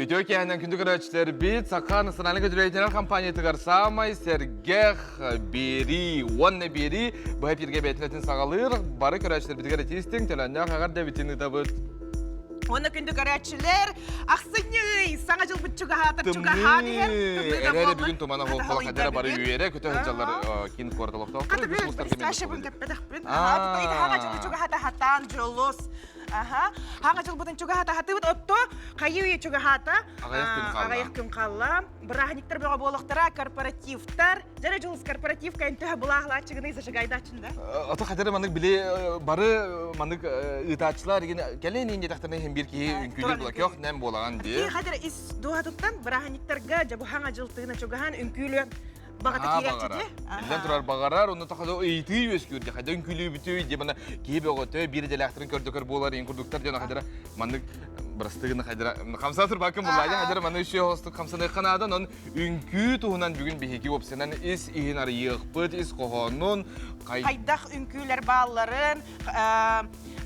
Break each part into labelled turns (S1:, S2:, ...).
S1: Итөкияһынан күндүк көрәчләр бит Сақан национальный көтүләйтенер компания тыгар самай Сергех бери, онны бери, бу хәпиргә бәйтнәтен сагалыр, бары көрәчләр битгә тистин, тәләннә хәгәр дә битен табыт.
S2: Оны күндүк көрәчләр, ахсыны, саңа жыл битчуга хатып чуга хадиһәр.
S1: Эрәдә бүген томана холкала хәдәр бары юере, көтә хәҗалар кин кварталыкта.
S2: Каты бер сташыбын кеппедәкпен. Аты хага жыл чуга хата хатан жолос. Ага. Хага жыл бутын чуга хата хаты отто, кайы чуга хата. Агаяк күн калла. Брахниктер бага болохтара корпоративтар. Жара жыл корпоратив кайынты булагла чыгыны зашыгайдачында.
S1: Ата хәдәр манык биле бары манык итачлар деген кәлен инде тахтаны һәм бир ки үнкүле була. Кyok нәм булаган ди.
S2: Хәдәр ис дуатуттан брахниктерга жабу хага жыл тыгына чугахан үнкүле багата кирәкче.
S1: Билен турар багарар, уны тахада ыйты өскүрдә. Хәдән күлү битү ди бана кибе гыты бир дәләхтерин көрдөкөр булар ин курдуктар дигән хәдәр манык Брастыгын хәдәр хамсатыр бакым булай хәдәр маны үче хостык хамсаны канадан он үнкү туһунан бүген биһиги опсенан ис иһин ары йыгпыт ис кохонун
S2: кайдах үнкүләр балларын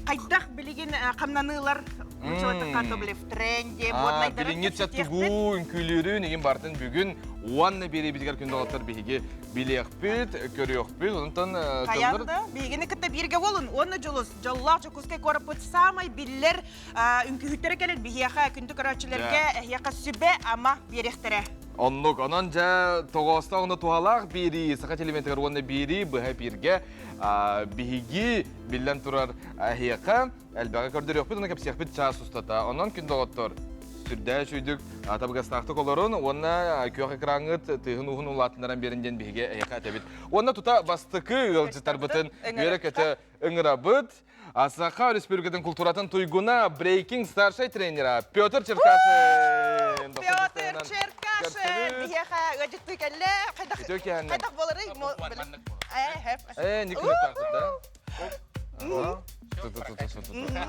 S2: кайдах билеген камнанылар учетка тоблев тренде моднайдар
S1: билиңет тугу үнкүлөрү неген бартын бүген уанны бери битгәр күндә оттыр биһиги билekpit көрөкпит онтан
S2: каянда бигене китте бирге болун оны жолус жоллак жокускай корпут самай биллер үнкүһүттер келет бияха күндүк көрөчүлөргө яка сүбе ама берехтере
S1: оннук онон жа тогоста оны туалак бири сакат элементтер онны бири быһа бирге биһиги биллен турар яка элбага көрдөрөкпит оны кепсехпит час устата онон күндө оттор сүрдә шүйдік табыгастақты колорын, онна көк экраңыт тыгын уғын улатындаран берінден біге әйқа әтәбет. Онна тута бастықы ылжытар бұтын өрек әті үңіра бұт. Асақа республикатын культуратын туйгуна брейкинг старшай тренера Петр Черкашин.
S2: Петр Черкашин! Бігеға өжікті кәлі, қайдақ болыры?
S1: Николай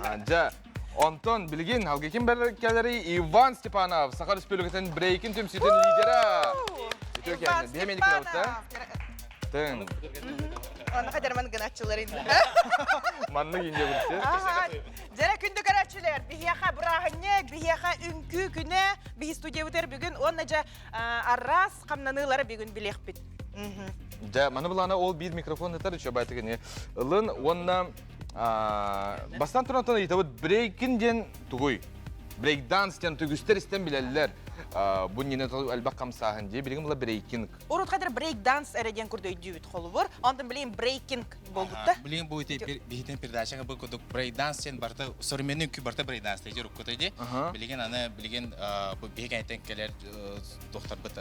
S1: Пахтыда. Антон билген алгекин беркелери Иван Степанов, Саха Республикатын брейкин түмсүтін лидера.
S2: Иван Степанов.
S1: Тын.
S2: Оны қадар маны гынатчылар енді.
S1: Манны кенде бірсе.
S2: Жара күнді көрәтшілер, бігеға бұрағынек, бігеға үнкі күні, бігі студия өтер бүгін, оны жа аррас қамнанылары бүгін білек біт.
S1: Жа, маны бұлана ол бір микрофон өтір, үші байты кене. Илын, онна бастан тұрантан етабыд брейкинден тугуй. Брейк-данстен түгістер істен білелілер. Бұн нені әлбақ қамсағын де, білігім бұла брейкинг.
S2: Орут қадыр брейк-данс әреден күрді өйдеуіт қолы бұр. Ондан білейін брейкинг болдықта.
S3: Білейін бұл бейхетен передачаға бұл күдік брейк-данстен барты, современный үкі барты брейк-данс дейдер үкі де. Білеген аны, білеген бейхен әйтен келер тоқтар бұд,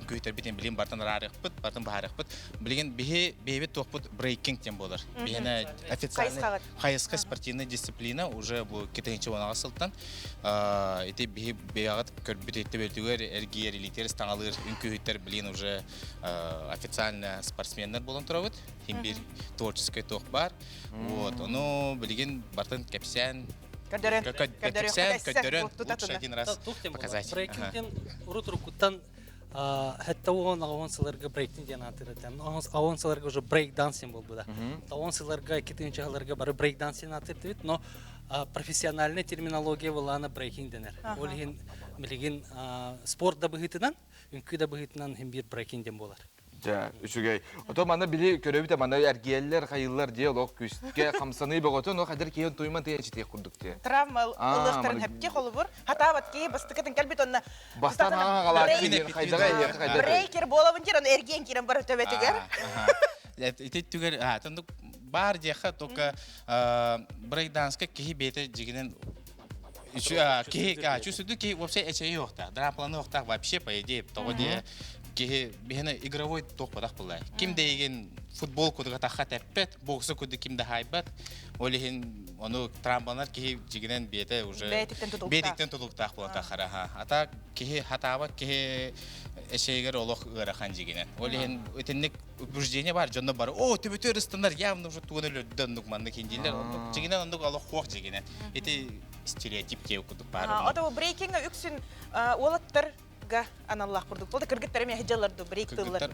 S3: үкі үйтер бітен білейін бартын рарық бұд, бартын бағарық бұд. Білеген бейбет тоқ бұд брейкинг ден болыр. Бейхені официальный қайысқа спортивный дисциплина уже бұл кетенші онаға сылттан. Эти бейағат көрбітетті бөлтігер, әргейер, элитер, стаңалыр, үнкүйіттер білейін уже официально спортсменлер болын тұра бұд. Химбир творческий тоқ бар. Оны білеген бартын кәпсен, көддерін, лучше один раз показать.
S4: Брейкингтен ұрут-ұрукуттан хәтта оған сыларға брейкинг ден атырден. Оған сыларға уже брейк-дансен бол бұда. Оған сыларға, кетінші ғаларға бары брейк-дансен атырды бит, но профессиональная терминология вылана брейкинг денер. Ол ген билеген спорт да быгытынан, үнкү да быгытынан хем бир брейкинг ден болар.
S1: Ja, üçügey. Oto manda bili köröbüte manda ergiyeller, hayıllar diye lok küstke kamsanı begoto no kader kiyon tuyman teye çite kurduk diye.
S2: Travma ılıqtırın hepke xolu bur. Hata batki bastıkatın kalbit onna.
S1: Bastan ha galak kiyen kaydaga yer kaydaga.
S2: Breaker bolavın jer onu ergiyen kiren bar töbetiger.
S3: İtet tüger ha tanduk бар деха только брейк-данска кихи бете жигинен кихи чувствую ки вообще эче ёхта драм-планы ёхта вообще по идее того де кихи бехне игровой ток подах булай ким деген футбол кудга тахат эппет боксы куды кимде хайбат олихин ону трампланар кихи жигинен бете уже бетиктен тутуктак булата хараха ата кихи хатаба кихи эшегер олох ырахан жигинен олихин өтенник убеждение бар жонно бар о төбөтөр стандар явно уже тугунөлөрдөн нукманды киндилер жигинен ондук олох хок жигинен эти стереотип те окудук бар
S2: ата брейкинга үксүн олаттарга аналлах курдук болду кыргыттар эме хижаларды брейк тыллар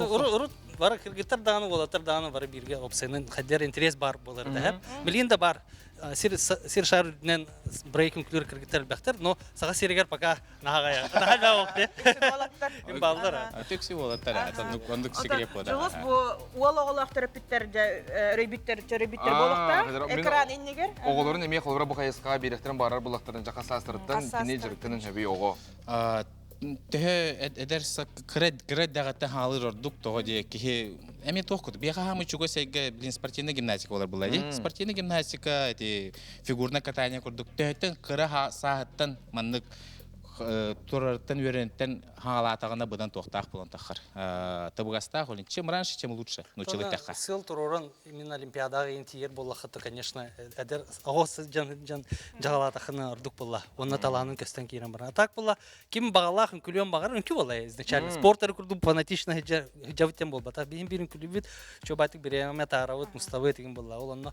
S4: Урут бары кыргыттар даны болатыр даны бары бирге опсайнын хаддер интерес бар болар да. Билген да бар. Сир шарнен брейкинг клюр кыргыттар бактар, но сага сиргер пока нагая. Нага окте. Балдар.
S3: Текси болаттар, атан кондук секрет бода.
S2: Жолос бу уологолак терапевттерде ребиттер болукта экран иннегер.
S1: Оголорун эме колбара бу кайыска беректерин барар булактарын жака састырыттан кине жирктенин хеби ого.
S3: Тэхэ эдерс кред дагата халыр ордук того де ки эми тохкут бияха хамы чуго сега блин спортивная гимнастика болар була ди спортивная гимнастика эти фигурное катание курдук тэхтен кыра сааттан маннык турартан верентен халатагына будан тохтак булан тахар табыгаста холин чем раньше тем лучше научилык таха
S4: Сыл туроран именно олимпиадага интиер боллахты, конечно, эдер агос жан жагалатахына ордук болла. Онна таланын көстөн кийрен бар. Так болла, ким багалахын күлөн багар үнкү болла изначально. Спорттар курду фанатично хижавтен болба. Та бин бирин күлүбүт, чобатык биреме таравыт муставы деген болла. Ол онно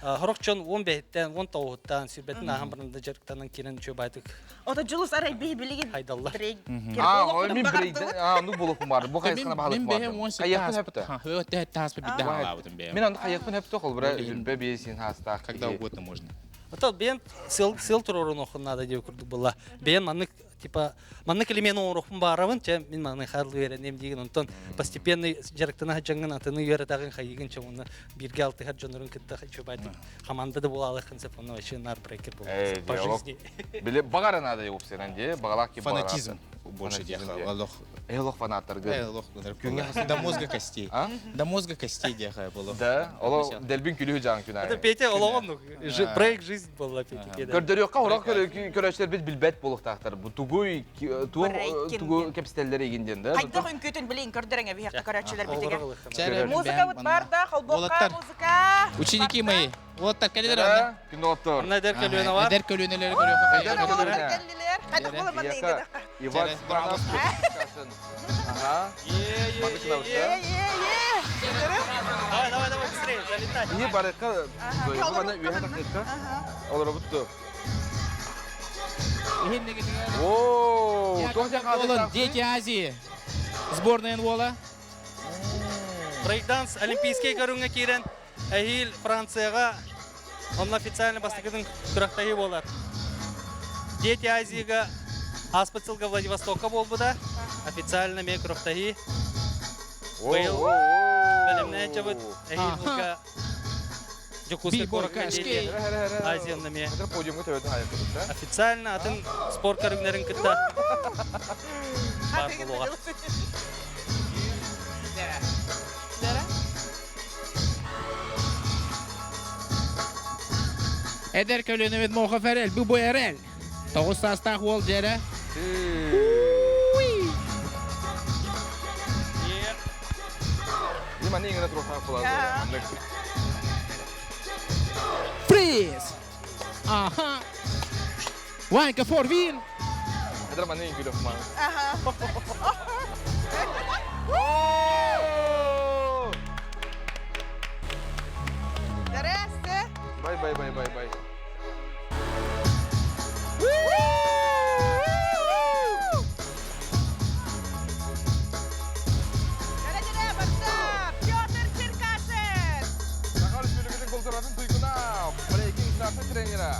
S4: хорокчон 15тен 19тан сүрбетин ахын биринде жарыктанан кирен чобатык.
S2: Ото жолос арай билигин.
S4: Хайдалла.
S1: Мен брейден, ну болуп бар. Бу кайыскана багалык бар. Кайыкпын хепті. Мен анда кайыкпын хепті қол, бұра үлбе бейсин хастақ.
S3: Когда угодно можно.
S4: Это бен сел турорун охун надо деп курдук болла. Бен маннык типа маннык элемен орохун барабын, че мен маны харлы беренем деген онтон постепенно жарыктана жанган атыны үйрөтагын хайыгын че муну бирге алты хар жонорун кытта чобайт. Команда да була алык концепт оны вообще нар брейкер болду. По жизни.
S1: Биле багара надо деп опсеран де, багалак ки багара.
S3: Фанатизм больше дяха. Аллах.
S1: Элох фанаттар гөр.
S3: Аллах. До мозга костей. До мозга костей дяха было.
S1: Да, оло делбин күлү жан күнә.
S4: Это Петя олоғын брейк жизнь была Петя.
S1: Көрдөрөккө орак көрөчтөр бит билбет болуктактар. Бу тугуй тугу кепстелдер эгинден да.
S2: Хайдак үнкөтүн билин көрдөрөңө бияка көрөчүлөр битиге.
S3: Музыка
S2: Музыка бут бар да, холбокка музыка.
S3: Ученики мои, вот так келедер анда.
S1: Киноттор.
S4: Ана дер көлөнө бар.
S3: Дер көлөнөлөр көрөк.
S2: Хайдак бола мында ингеде.
S1: Иван Спанов. Ага.
S4: Давай, быстрее, залетай.
S1: Не барыка. Бана үйе тактыкка. Олар бутту. О,
S3: Олын, дети Азии. Сборная Вола.
S4: Брейкданс олимпийский көрүнгө кирен Ахил Францияга он официально бастыгының турактайы болар. Дети Азияга Аспацилга Владивостока болбу да. Официально мен турактайы. Быйыл белемне жабыт Ахилга Жокуска коракашки Азияны ме.
S1: Подиумга төбөтө хайкыдыкта.
S4: Официально атын спорт көрүнгөлөрүн кытта. Бар болуга.
S3: Эдер көлөнөбөт моха ферел, бу боерел. Тогуз састах бол жере.
S1: Мана ингена троха кулады.
S3: Freeze! Aha! Ванька Форвин!
S1: Эдер мана ингена ман.
S2: Здрасте.
S1: Бай.
S2: Пётр Черкашин.
S1: Сахар Республикасының Колтуратын Туйкуна, брейкинг старты тренера.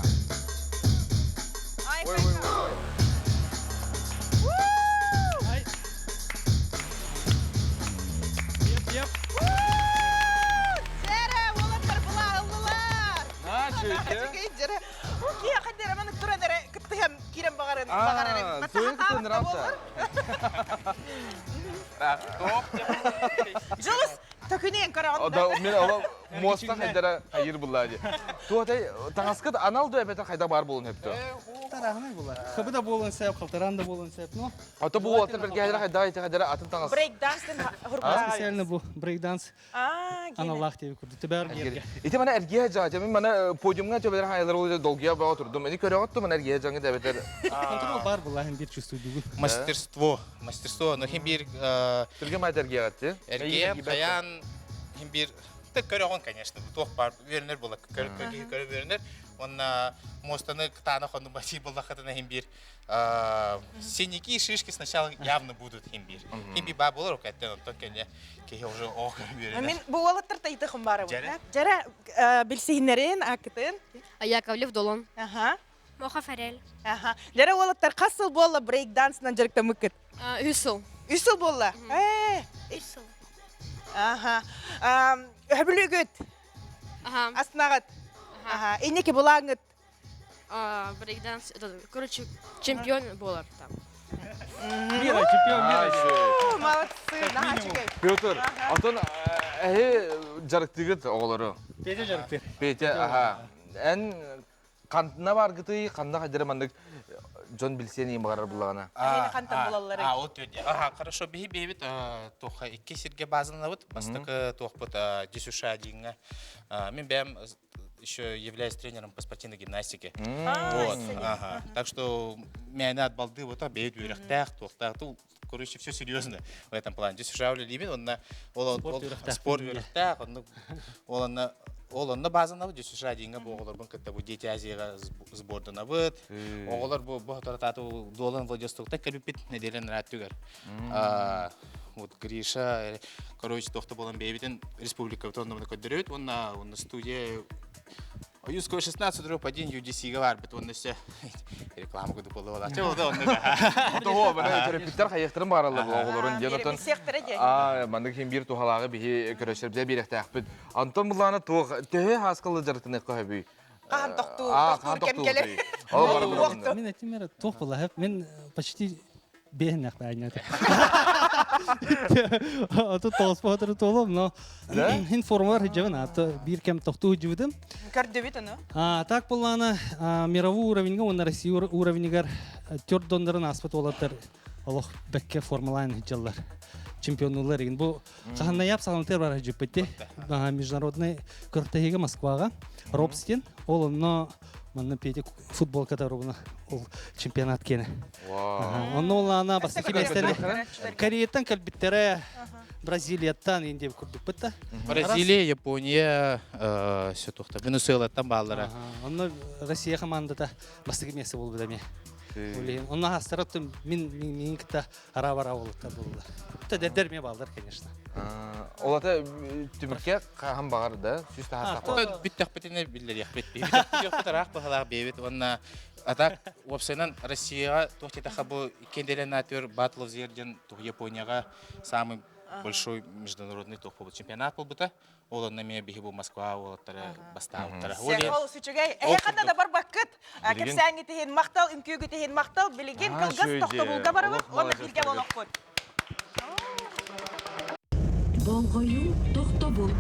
S1: Ой.
S4: Еп.
S2: Зере, олаттар була аллылар.
S1: Чөйте.
S2: Окей, хаддер мен турандыр кыттыгам кирен багарын.
S1: Тойын кытын рапта. Топ.
S2: Жолус төкүнен караганда.
S1: Ода мен ала мостан хайдара хайыр булады. Туатай таңаскыт аналды эбетер хайда бар болун хепті.
S4: Тарахны була. Хабыда болон сеп, калтаранда болон сеп, но.
S1: Ата бу отыр бер хайдара хайдара атын таңас.
S2: Брейк данстын
S4: Специально бу брейкданс. Аналлах деп курду. Тебер жерге.
S1: Ите мана эргия жа, мен мана подиумга төбелер хайдара болду долгия ба отурдум. Мен көрөттүм мана эргия жаңы дебетер.
S4: Контрол бар була, хем бир чувствую дугу.
S3: Мастерство, но хем бир
S1: Түрге майт эргия гатты.
S3: эрге хаян хем бир көрөгөн, конечно. Тох бар, вернер була, көрө вернер. Он мостаны ктаны хонду баси була хатына химбир. Синяки и шишки сначала явно будут химбир. Химби ба булар, кайттан то кене ке уже ох вернер.
S2: Мен бу олаттар тайтыхым бары бу. Жара билсейнерин акытын.
S5: Яковлев Долон.
S2: Ага.
S5: Моха Фарель.
S2: Ага. Жара олаттар касыл болла брейк дансынан жарыкта мыкыт.
S5: Үсіл.
S2: Үсіл болла.
S5: Үсіл.
S2: Ага. Хөбүлүгүт.
S5: Ага.
S2: Аснагыт. Ага. Инеки булаңыт.
S5: Брейкданс. Короче, чемпион болар там.
S4: Мира, чемпион мира.
S2: О, молодцы. Нахачыгай.
S1: Петр, атын жарыктыгыт оголору.
S4: Петя жарыктыр.
S1: Петя, ага. Эн кантына баргыты, канда хадыра мандык Джон Билсени багарар булагана.
S2: Айны кантан булаллары.
S3: Вот это. Ага, хорошо, бебит, тоха икки сирге базана вот, бастык тохпут десюша динга. Мен бэм еще являюсь тренером по спортивной гимнастике. Вот, ага. Так что меня от балды вот бейт вверхтах, тохтах, тут, короче, все серьезно в этом плане. Десюша улибин, он на спорт вверхтах, он на базана вот десюша динга, оголор бун кытта бу дети Азияга сбордана вот. Оголор бу бохторатату долан Владивостокта калбипит неделен раттугар. Вот Гриша, короче, тохта болан бейбитин республика автономный коддерет, он на студии Юского 16 дробь 1 UDC гавар, он на все рекламу году половала. Чего да он на?
S1: Того, бана репетитор хаяктырын баралар оголорун денотон. Мандык химбир тухалагы бихи көрөшөр бизе бирехтак бит. Антон буланы тух төһө хаскылы жарытын кахаби.
S2: Кахан тоқту кем келер.
S4: Мен айтмер тох була хеп. Мен почти бехнак байнат. Аты тоспотыр толом, но информар жевен аты бир кем тохту жевдим.
S2: Кардевит аны.
S4: Так буланы мировой уровеньге, он Россия уровеньгер төрдондарын аспыт олаттар. Аллах бекке формулайн жыллар. Чемпионлар еген. Бу каханна яп салантер бар жепетти. Международный көртеге Москвага. Робстин, ол онно манна Петя футбол катарубна ол чемпионат кене. Онно олана бастыки бестеле. Кореяттан калбиттере, Бразилияттан инде курдук битта.
S3: Бразилия, Япония, все тохта. Венесуэлаттан баллара.
S4: Онно Россия командата бастыки месте болду да ме. Онно хастараттым мен кита ара-бара болуптар болду. Тедер ме балдар, конечно.
S1: Олата түмүркө кахам багар да, сүстө хасак.
S3: Биттак битине биллер яхбет. Биттак тарах бахалар бебет. Онна атак вопсенан Россия тохтета хабу кенделен натер батлов зерден тух Японияга самый большой международный тух чемпионат был бута. Ол на меня бихибу Москва, ол тара бастау тара.
S2: Сехол сүчүгай. Кандай да бар бакыт. Кепсәңге тиһин мактал, инкүгө тиһин мактал, билеген кылгыс тохта булга барабы. Оны билге болоп кот.
S6: Болгою тохтобул.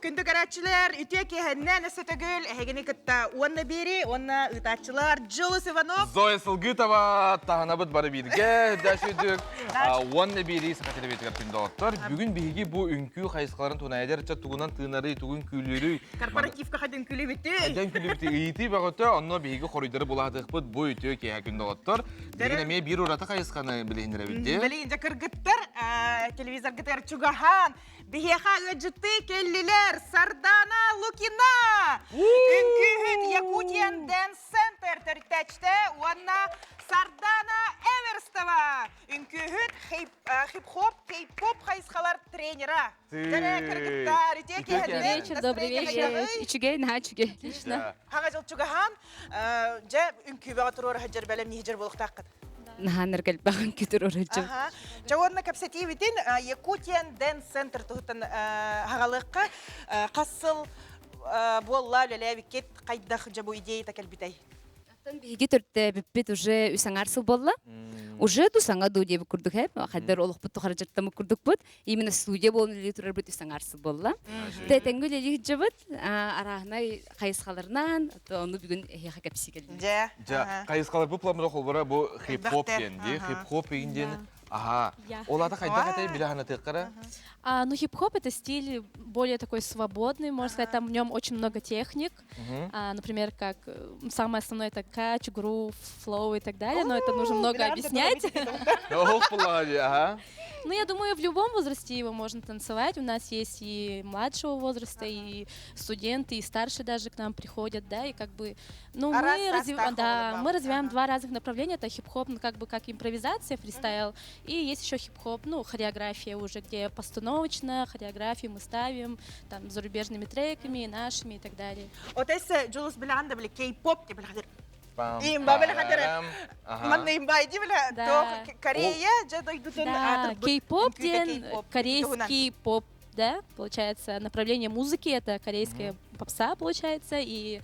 S2: Күндү карачылар, үтө кехеннен эсетөгүл, эгени кытта уонна бери, уонна ытачылар, Жылыс Иванов.
S1: Зоя Сылгытова таханабыт бары бирге, дэшүдүк. Уонна бери сакателебетигер түндоттор. Бүгүн биги бу үңкүү хайыскаларын тунайдер тугунан тыынары, тугун күйлөрү.
S2: Корпоративка хадын күлүбүтү.
S1: Хадын күлүбүтү ыйты багыты, онно биги хоройдары буладыкпыт бу үтө кеhe күндоттор. Дегене ме бир урата хайысканы билиндире билди.
S2: Билинде кыргыттар, телевизор гытар чугахан. Бихеха ыжыты келлилер, Сардана Лукина. Үңкүхүт Якутиян Дэнс Центр төртәчте, уанна Сардана Эверстова. Үңкүхүт хип-хоп, кей-поп хайыскалар тренера. Дәрі кыргыттар, үте кехеннен.
S5: Добрый вечер. Ичугей, начугей. Отлично.
S2: Хаңа жыл чугахан, жа үңкүбеға тұрор хаджар бәлем нехджар болық таққыд.
S5: Наханыр кәлбағын күтір орыджым.
S2: Жауарна кәпсетивитин Якутиян Дэнс Центр тұғыттан хағалыққа қасыл болла ләләвикет қайдақ жабу идея тәкәлбітай.
S5: Биги төртте биппит уже үсаңарсыл болла. Уже тусаңа ду деп курдук хеп. Хаддар олук бут харжаттамы курдук бут. Именно студия болун эле турар бут үсаңарсыл болла. Тетенгүл эле жабыт арахна кайыскаларынан ону бүгүн эха кепси келди.
S1: Жа, кайыскалар бу пламда холбора бу хип-хоп денди. Хип-хоп инден. Ага. Олата кайда катай билахана теккара?
S7: Ну, хип-хоп — это стиль более такой свободный, можно сказать, там в нем очень много техник, например, как самое основное — это кач, грув, флоу и так далее, но это нужно много объяснять. Ну, я думаю, в любом возрасте его можно танцевать. У нас есть и младшего возраста, и студенты, и старшие даже к нам приходят, да, и как бы, ну, мы развиваем два разных направления. Это хип-хоп, ну, как бы как импровизация, фристайл, и есть еще хип-хоп, ну, хореография уже, где постановочно, хореографию мы ставим, там, зарубежными треками, нашими и так далее.
S2: Вот если Джулс Беланда, бля, кей-поп, тебе бля,
S1: Пам,
S2: имба, бля,
S1: парам.
S2: хадер,
S1: Ага.
S2: манна имба, иди, бля,
S7: Да.
S2: то Корея, джада идут
S7: Да, кей-поп, корейский поп, да, получается, направление музыки, это корейская попса, получается, и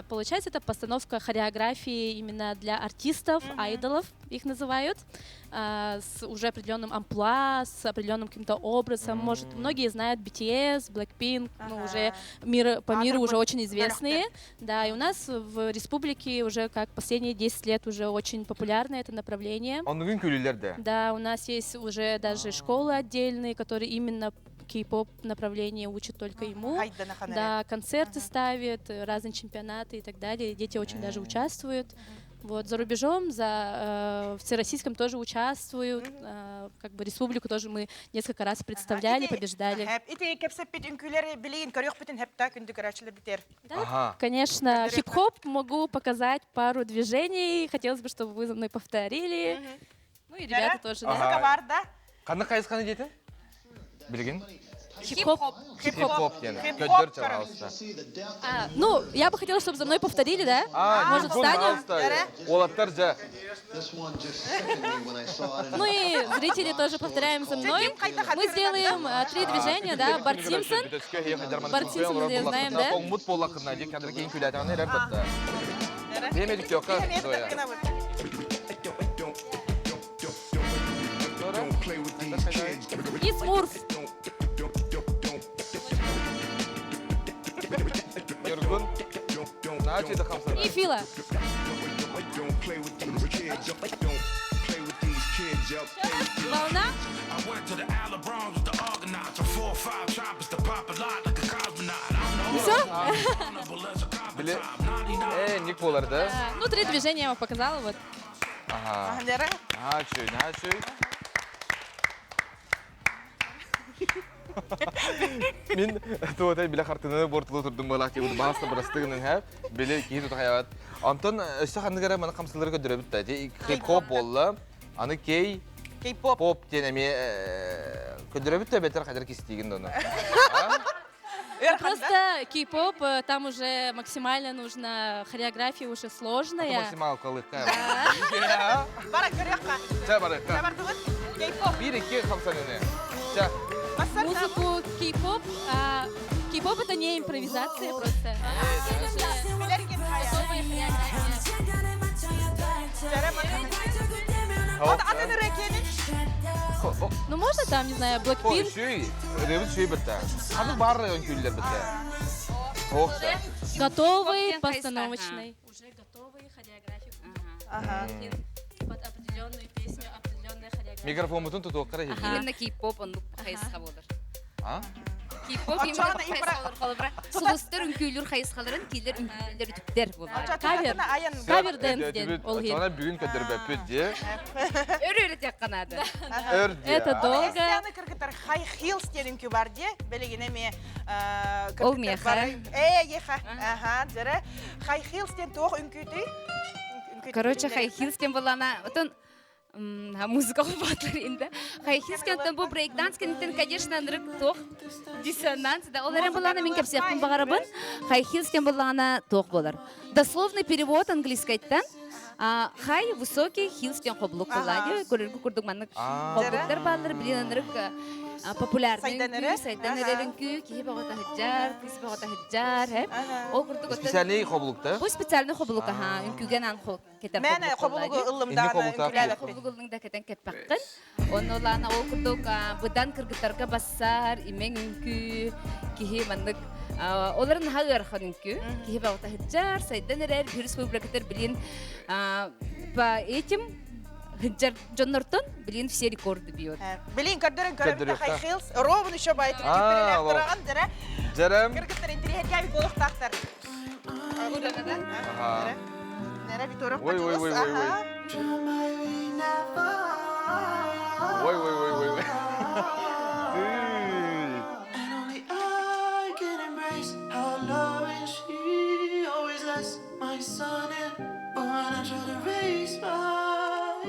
S7: получается, это постановка хореографии именно для артистов, айдолов, их называют, с уже определенным амплуа, с определенным каким-то образом. Может, многие знают BTS, Blackpink, ну, уже по миру уже очень известные, да, и у нас в республике уже как последние 10 лет уже очень популярно это направление.
S1: Onun külülerde.
S7: Да, у нас есть уже даже школы отдельные, которые именно кей-поп направление учат только ему. Да, концерты ставят, разные чемпионаты и так далее. Дети очень даже участвуют. Вот, за рубежом, в всероссийском тоже участвуют. Как бы республику тоже мы несколько раз представляли, побеждали. Да, конечно, хип-хоп могу показать пару движений. Хотелось бы, чтобы вы за мной повторили. Ну и ребята тоже, да.
S1: Қандай қайысқаны дейді? Білген?
S7: Хип-хоп.
S1: Хип-хоп дені. Көддір чағалысты.
S7: Ну, я бы хотела, чтобы за мной повторили, да? Может, встанем?
S1: Олаттар жа.
S7: Ну и зрители тоже повторяем за мной. Мы сделаем 3 движения, да? Барт Симпсон. Барт Симпсон, мы знаем, да?
S1: Қоңмұт болақына дек кәдір кейін күләтіғаны рәп бітті. Демедік жоққа.
S7: И Смурф.
S1: Юргун. Начали қамсана.
S7: И Фила. Волна. Все?
S1: Ник болар, да?
S7: Ну, 3 движения я вам показала, вот.
S1: Ага. Начали. Мен туотай биле хартыны бортулу турдум балак кебут баста брастыгынын хәп биле киһи хаят. Антон өсө ханныгара мана камсылары көдөрө битте. Хип-хоп болла. Аны кей-поп денеме көдөрө битте бетер хадыр кистигин дону.
S7: Просто кей-поп, там уже максимально нужна хореография, уже сложная.
S1: Максимал калыкка.
S2: Барак көрөкка.
S1: Ча баракка.
S2: Табардыгын кей-поп.
S1: Бири ки камсаныны. Ча.
S7: Музыку кей-поп. Кей-поп это не импровизация просто. Ну можно там, не знаю, Blackpink.
S1: Шүй бітті. Ханы бар район күйлер бітті.
S7: Готовый, постановочный. Уже готовые хореографии. Под определенную песню, определенная хореография.
S1: Микрофон бұтын тұту оққара еді.
S5: Именно кей-поп он қайысқа болыр. Кей-поп
S2: именно
S5: қайысқа болыр. Сұлыстыр үнкейлер қайысқаларын, кейлер үнкейлер үтіптер болыр.
S7: Кавер дэнс ден ол хит.
S1: Ана бүгін көдір бәппет де.
S5: Өр-өрі тек қанады.
S7: Это долго.
S2: Естияны кыргыттар хай хилс денинки бар де, белегине ме
S5: Ол меха.
S2: Еха. Ага, жара. Хай хилс ден тоқ үнкүйді.
S5: Короче, хайхилскен болана, отон музыка хубатлар инде. Хайхилскен отон бұл брейк-данскен интен, конечно, нырык тоқ диссонанс. Оларен болана мен кәпсияқпын бағарабын, хайхилскен болана тоқ болар. Дословный перевод английскайттан, хай высокий хилскен хоблук болады. Көрергі күрдік маннық хоблуктар балар, білен нырык популярный сайданеренки кихи багата хаджар, кис багата хаджар, хеп. Ол күрдік отон.
S1: Специальный хоблукта?
S5: Бұл специальный хоблук, үнкүген анхо кетер хоблук.
S2: Мен хоблугу ылымданы үнкіләлі.
S5: Хоблугының да кетен кеппаққын. Оны олана ол күрдік бұдан кыргыттарға бассар, имен үнкү, кихи маннық. Оларын хағыр үнкү, кихи багата хаджар, сайданерер, бір республикатар білін. По этим Джоннортон, блин, все рекорды бьет.
S2: Блин, когда хай хилс, ровно еще байт. Жарам. Кыргыттар интернет яви болох тахтар. Ой.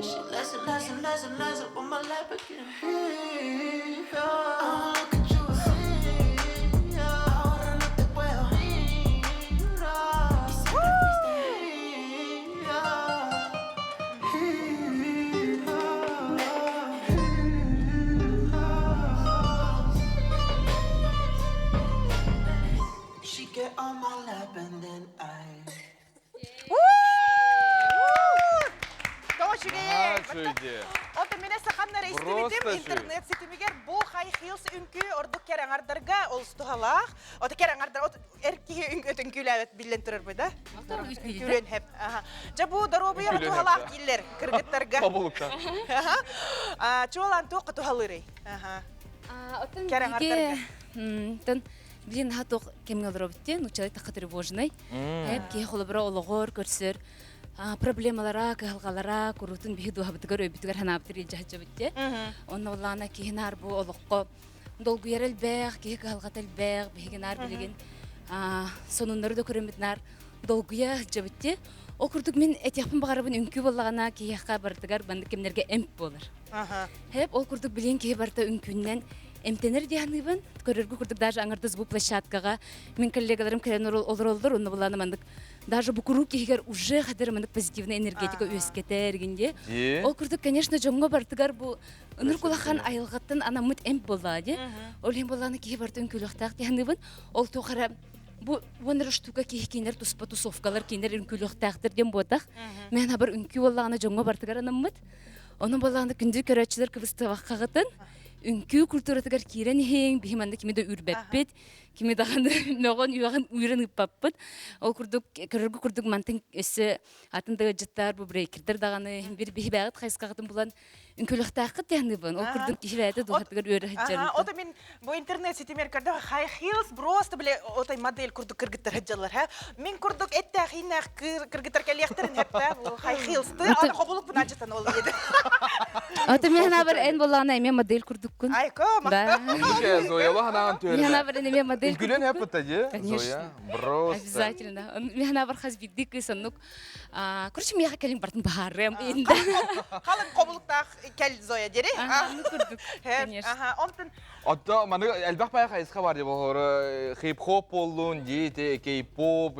S8: She lesson, lesson, lesson, lesson on my lap again. Look at you, ahora no te puedo She get on my lap and then I
S1: Чуйде.
S2: Ота мене саханнар истибитим
S1: Просто
S2: интернет ситимигер бу хай хилс үнкү ордук кераңардарга олстугалах. Ота кераңардар от эрки үнкүләбет билен турар да? Күрен хеп. Жа бу даробыя тугалах киллер кыргыттарга.
S1: Кабулукта.
S2: Чуалан тоқ тухалырый.
S5: Отын
S2: Кераңардарга.
S5: тон блин хаток кемге робитте, ну человек так тревожный. Хеп ки холбра ологор көрсөр. Проблемалара, калгалара, курутун бихиду хабытыгар өбүтүгөр ханаптыр жахжабытте. Онна улана кихинар бу олокко долгу ярел бэх, кихи калгател бэх, бихигинар билеген сонуннары да көрөмүтнар долгуя жабытте. Ол курдук мен этяхпын багарабын үнкү боллагана кихиха бардыгар банды кемнерге эмп болар. Хеп ол курдук билен кихи барда үнкүннен эмтенер дияныйбын, көрөргө курдук даже аңырдыз бу площадкага мен коллегаларым керен олоролдор, онна буланы мандык даже бу круг кихигер уже хадыр мындык позитивный энергетика өскетергенде. Ол курдук, конечно, жоңго бардыгар бу ыныр кулахан айылгаттан анамыт эмп боллади. Ол хем буланы кихи барда үнкүлөктак дияныйбын. Ол тохара бу воныр штука кихикинер туспа тусовкалар кинер үнкүлөктактыр дем бодак. Мен абар үнкү боллагана жоңго бардыгар анамыт. Onun balağında gündüz körәççiler kıvıstığı vakağıtın. Ünkü kulturatıgar kiren heң, bihimanda kimi de ürbәппет, kimi dağında noğun üyağın uyran ıppapпыт. Ол kurduk, körörgü kurduk mantın ösü atındağı jıttar, bu breykerdir dağını, bir bihibağıt қайсқағытын bulan ünkülüқтақыт яғныбын. Ол kurduk kihibәді duhatыгар өрі hıджарыды.
S2: Ота мен бу интернет сетемер көрдө хай хилс просто биле отай модель курдук кыргыттар хыджалар ха. Мен курдук этте хинах кыргыттар келехтерин хепте бу хай хилсты аны кобулук бuna жытан ол еді.
S5: Ата мен хабар эн болағына эме модель курдуккун.
S2: Айко,
S5: Да.
S1: Ничего, Зоя, лаганан
S5: Мен
S1: төрі.
S5: хабар эме модель
S1: Үлгілен хеп бұттади,
S5: Конечно.
S1: Зоя? Просто.
S5: Обязательно. Мен хабар хаз биддик кысанук. Короче, мен хакелин бартын баарым инде.
S2: Халын кобулуктак кел Зоя дери.
S5: Ну курдук, конечно.
S2: Онтын
S1: Отто, маны әлбәқ бая қайысқа бар деп олары хип-хоп болуын, дейті, кей-поп,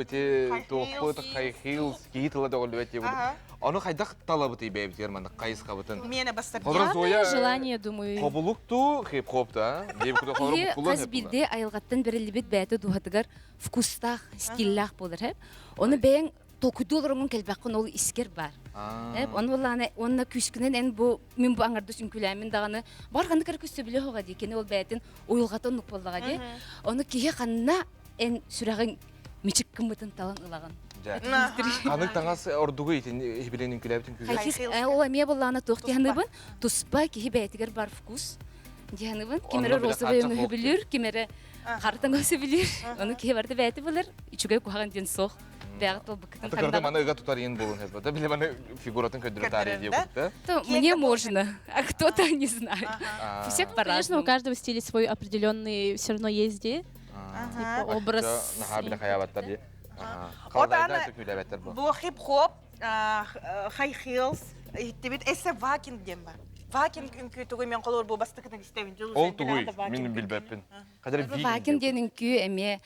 S1: тоқпыт, хай-хилс, кейтілі доғылды бәтте бұды. Оны қайдақ талабыты бәйбітер маны қайысқа бұтын?
S2: мені бастар.
S7: Главное желание, думаю.
S1: Қобылықту хип-хопта, дейбі күді қолыры
S5: Ие
S1: бұқылын
S5: қаз билде айылғаттан бірілібет бәйті дуғатыгар вкустақ, стиллақ болыр хеп. Оны бәйін толкуйду оларыңын кәлбәққын ол искер бар. Оны болағына, онына күшкінен ән бұл, мен бұл аңырды сүмкіләмін дағаны барғанды кәрі көсті біле хоға дейкені ол бәйтін ойылғатын ұқ болдыға дей. Оны кейе қанына ән сүрағын мечік кімбітін талын ұлағын.
S1: Қаның таңас ордуғы ейтін ебіленің күләбітін күзі?
S5: Ол әме болағына тоқ дейінібін, тұспа кейе бәйтігер бар вкус. Дейінібін, кемері розовый өңі білір, кемері қарытын өсі білір. Оны кейе барды бәйті білір, үшіге қуаған ден соқ. Бәғыт ол бұқытын
S1: Атықырды маны ұға тұтар ең болуын әз бата, біле маны фигуратын көдірі тарih деп күтті.
S5: Мне можно, а кто-то не знает. У всех
S7: Конечно, у
S5: по-разному.
S7: каждого стиля свой определенный все равно есть, типа образ.
S1: Наға біле қаябаттар де.
S2: Ота аны
S1: Қалдайда күйләбәттер бұл.
S2: бұл хип-хоп, хай хилс, иттебет эссе вакин дем бар. Вакин үнкү түгүй мен қолыр бұл бастықытын істеуін жылы.
S1: Ол тұғый, мен білбәппін. Қадыр
S5: Вакен денің күй әме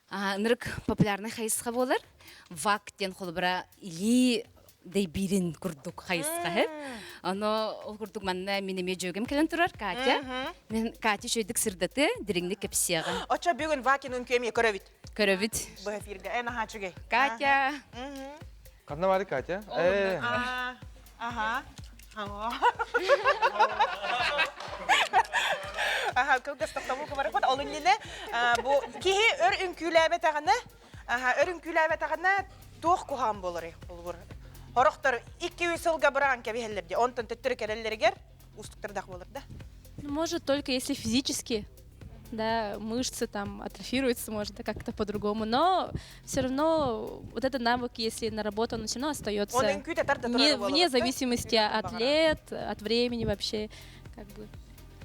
S5: нырык популярный хайысқа болар. Вак ден қолыбыра или дей бирин күрдік хайысқа хеп. Оны ол күрдік манна менеме жөгім келен тұрар, Катя. Мен Катя шөйдік сырдаты, диріңді кепсияғын.
S2: Оча бүгін вакин үнкү эме көрөбіт.
S5: Көрөбіт.
S2: Бұл эфирге, әна хачуге.
S5: Катя.
S1: Қадына бары, Катя?
S2: Ага. Кылгас тоқтаму кымары қот, ол үнлені бұл кейі өр үнкүләбет ағаны, өр үнкүләбет ағаны тоқ куған болыр. Хорықтар 2 сылға бұраған кәбейелерде, онтын түттірі кәрелергер, ұстықтырдақ болыр да.
S7: Может, только если физически, да, мышцы там атрофируются, может, как-то по-другому, но все равно вот этот навык, если наработан, он все равно остается вне зависимости от лет, от времени вообще, как бы.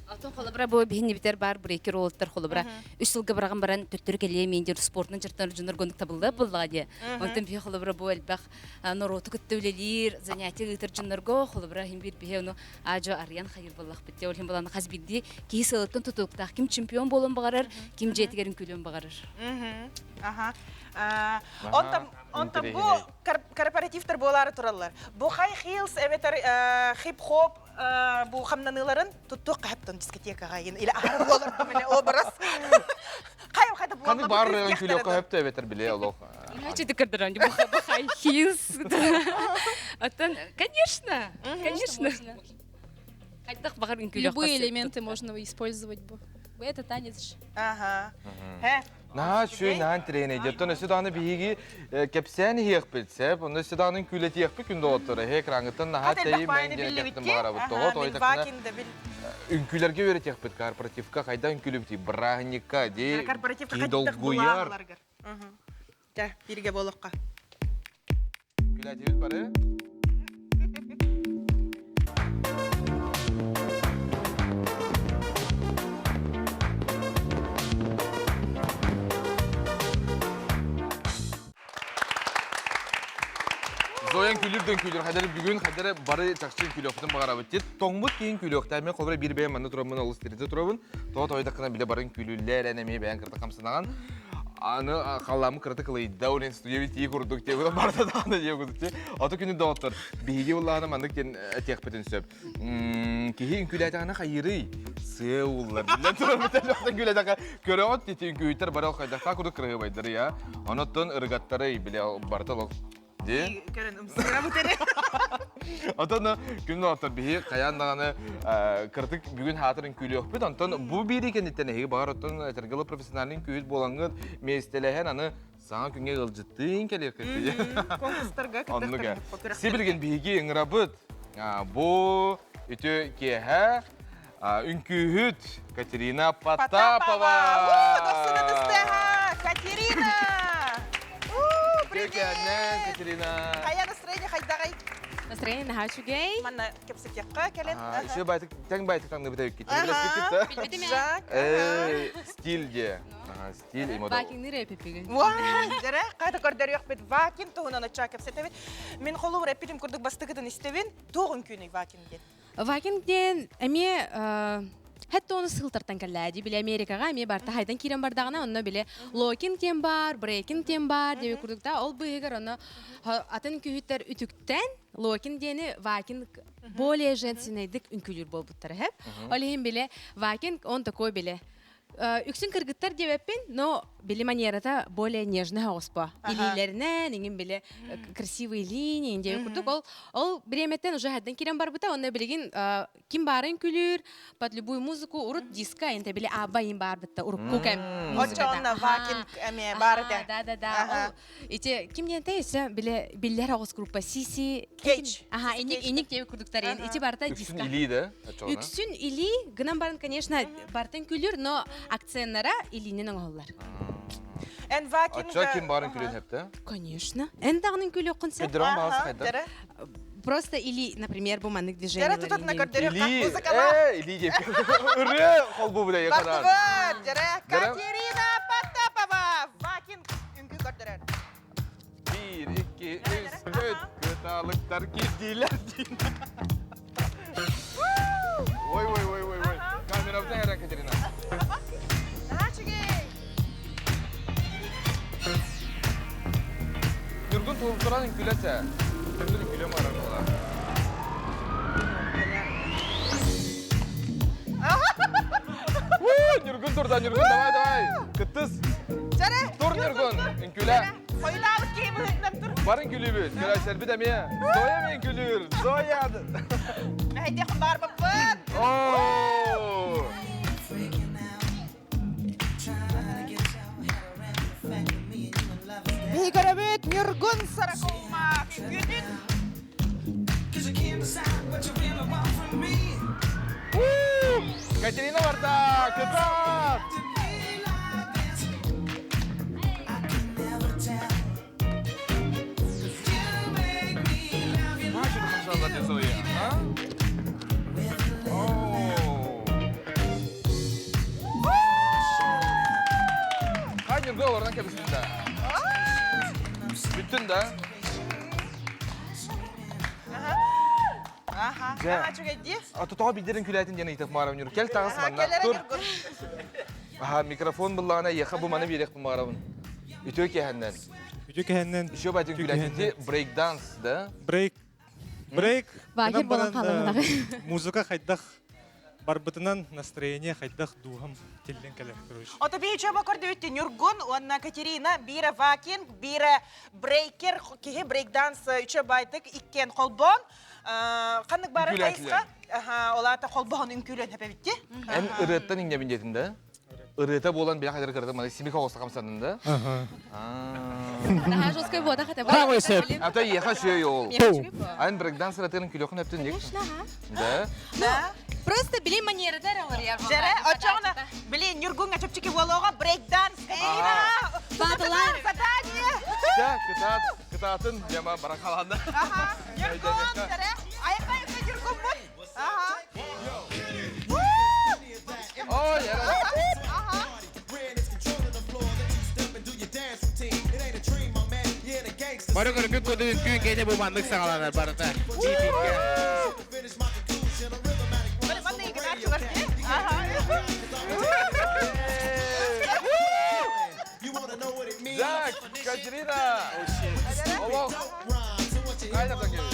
S5: Алтын холобра бу бихинни битер бар брейкер олттар холобра. 3 жылга барган баран төттөр келе мендер спортның чыртар жунар гондук табылды буллади. Онтан бихи холобра бу элбах нороту көттөлелер, занятия гытыр жунарго холобра хим бир бихи уну ажо арьян хайыр буллах битте ол хим буланы хазбидди кисылыктан тутуктак ким чемпион болон багарар, ким жетигерин күлөн багарар.
S2: Аха. Онтан бу корпоративтер болары тураллар. Бу хай хилс эметер хип-хоп бу хамнаныларын туттук каптан дискотекага или ар болар мене образ. Кайым кайда болар.
S1: Каны бар күлөк каптан эветер биле олох.
S5: Иначе ты кардыран, бахай хилс. Оттан, конечно. Хайдах багарын күлөк.
S7: Любые элементы можно использовать. Это танец.
S2: Ага.
S1: На шөй нан трене жеттон өсөданы биги кепсен хиек билсе, оны өсөданын күлөт хиек би күндө отур. Хек раңытын на тей мен геттим бара бу того тойдакна. Үнкүлөргө берет хиек бит корпоративка кайда үнкүлүп ди брахника ди.
S2: Корпоративка кайдак булалар. Да, бирге болохка.
S1: Күлөтүбүз бары. Зоян күлүрдөн күлүр, хадары бүгүн хадары бары чакчын күлөктөн багара бит. Тоңбут кийин күлөктөр мен колбура бир бейм мында турабын, ол стерде турабын. Тоо тойдакына биле барын күлүлөр энеме баян кырда камсынаган. Аны калламы кырды кылыйда улен студия бит курдук деп барды да аны деп курдук. Аты күнү доктор. Биги улланы мында кен техпетен сөп. Кийин күлөтөгөнө кайрый. Сеуллар. Биле турабын жактан күлөтөгө көрөт тетин күйтер бара кайдакта курдук кырыбайдыр я. Онотон ыргаттары биле барталок. Ди?
S2: Көрөн умсыра бутере.
S1: Атана күнү атар бии каяндаганы кырдык бүгүн хатырын күлөк бит. Антон бу бири кендетен эги багар оттон тергеле профессионалдын күйүт болгонгы местелеген аны саңа күнгө ылжыттын келек кетти.
S2: Конкурстарга
S1: кеттер. Сибилген биги ыңрабыт. Бу үтө кеха үнкүһүт Катерина Потапова.
S2: Катерина!
S1: Привет, Катерина.
S2: Кая настроение хайдагай?
S7: Настроение на хачугей.
S2: Манна кепсетекка келет.
S1: Еще байтык, тең байтык таңды бітеуік кетті. Стильде. Стиль и мода.
S7: Вакин нire пепиген.
S2: Вай, жаре, кайда көрдөр yok бит. Вакин тугунан ача кепсетебит. Мен холу репитим курдук бастыгыдан истебин. Тугун күнү вакинге.
S7: Вакинден эме Хәтта оны сылтартан кәлләди, биле Америкаға, ме барта хайдан кирен бардағына, онна биле локин тем бар, брейкин тем бар, деп күрдікта, ол бұйығыр оны атын күйіттер үтіктен, локин дені вакин более женсинайдық үнкүлір бол бұттары хәп. Олеген биле вакин, он такой биле. Үксін кыргыттар дебеппен, но биле манерата более нежный оспа. Илилерінен, еңін биле красивый линии, деп күрдік. Ол біреметтен уже хәдден кирен бар бұта, онна білеген ким барын күлір, под любую музыку, урут диска, енте біле абайын бар бұтта, урут көкем музыкада.
S2: Очо онна вакин әме бар да.
S7: Да. Ите, ким денте есе, биле биллер ағыз группа, Сиси,
S2: Кейдж.
S7: Ага, иник деп күрдіктар, ите барта диска.
S1: Үксүн или да?
S7: Үксүн или, гынан барын, конечно, бартын күлір, но акценнара илинен оңғалар.
S2: Эн вакин...
S1: Ача ким барын күлен хепті?
S7: Конечно. Эн дағының күлі оқынса.
S1: Педрон бағасы қайда?
S7: Просто или, например, буманных движений.
S2: Жара тут на кордере как
S1: музыкала. Или деп. Үрі қолбу бұда еқадан.
S2: Баттыват, жара. Катерина Потапова. Вакин үңгі кордере.
S1: 1, 2, 3, 4. Кыталықтар кедейлер дейін. Ой. Камерабыздан әрі Катерина. Нұргүн туылып тұранын күләсә. Күлі күлі маран ола. Нұргүн тұрда, Нұргүн, давай. Күттіз. Тұр, Нұргүн, күлі.
S2: Қойдауыз кеймі өтініп тұр.
S1: Барын күлі бөт, көрәсер біт әме. Зоя мен күлір, Зояды.
S2: Мәйдеқін бар бұппын. Бейгірабет Нұргүн Саракома күнін.
S1: Катерина барда, күтат! Машын қашалады Зоя, а? Bitti olarak hepsinde. Bütün de.
S2: Aha.
S1: Ja.
S2: Aha çok eddi.
S1: Atutağı bildirin külaytin diye itek mağara oynuyor. Gel tağız
S2: Aha
S1: bana.
S2: kelere
S1: Dur.
S2: Nurgun.
S1: Aha mikrofon bullağına yaka bu bana birek bu mağara bunu. Ütü kehenden.
S9: Küçük henden
S1: Şu batın külaytin diye break dance da.
S9: break.
S5: Багир
S9: Анан
S5: болан
S9: баран,
S5: қалымынағы.
S9: Музыка хайдах барбытынан настроение хайдах духам телден келер короче.
S2: Ото би чоба көрдү өттү Нургун, онна Катерина, бире вакин, бире брейкер, кихи брейкданс үчө байтык иккен колбон. Кандык бары
S1: Үкүләтлер.
S2: кайска? Аха, олата колбон үңкүлөн хепебитти.
S1: En ırıttan inge binjetinde. Irıta bolan bir kadar kırdı. Bana simika olsa kamsanında.
S5: Daha жесткой вода хотя бы.
S9: Правый сеп.
S1: Ata yaka şey yol. Ayın break dance ратырын külökün heptin dik. Да.
S2: Да.
S5: Просто били манеры даралар я.
S2: Жере, очоңна, били Нургунга чөпчики волога брейкданс. Катерина!
S5: Батылар.
S2: Задание!
S1: Ya kıtatın cema bırakalanda.
S2: Aha, Нургун, жере. Айкай Нургун бу. Aha.
S1: Oy yara.
S2: Aha.
S3: Бару көрүп көдүн күн кейде бу мандык сагаланар барыта.
S2: Böyle bana iyi gider çıkar ki. Aha.
S1: Zak, Katrina. Allah. Kayda da geliyor.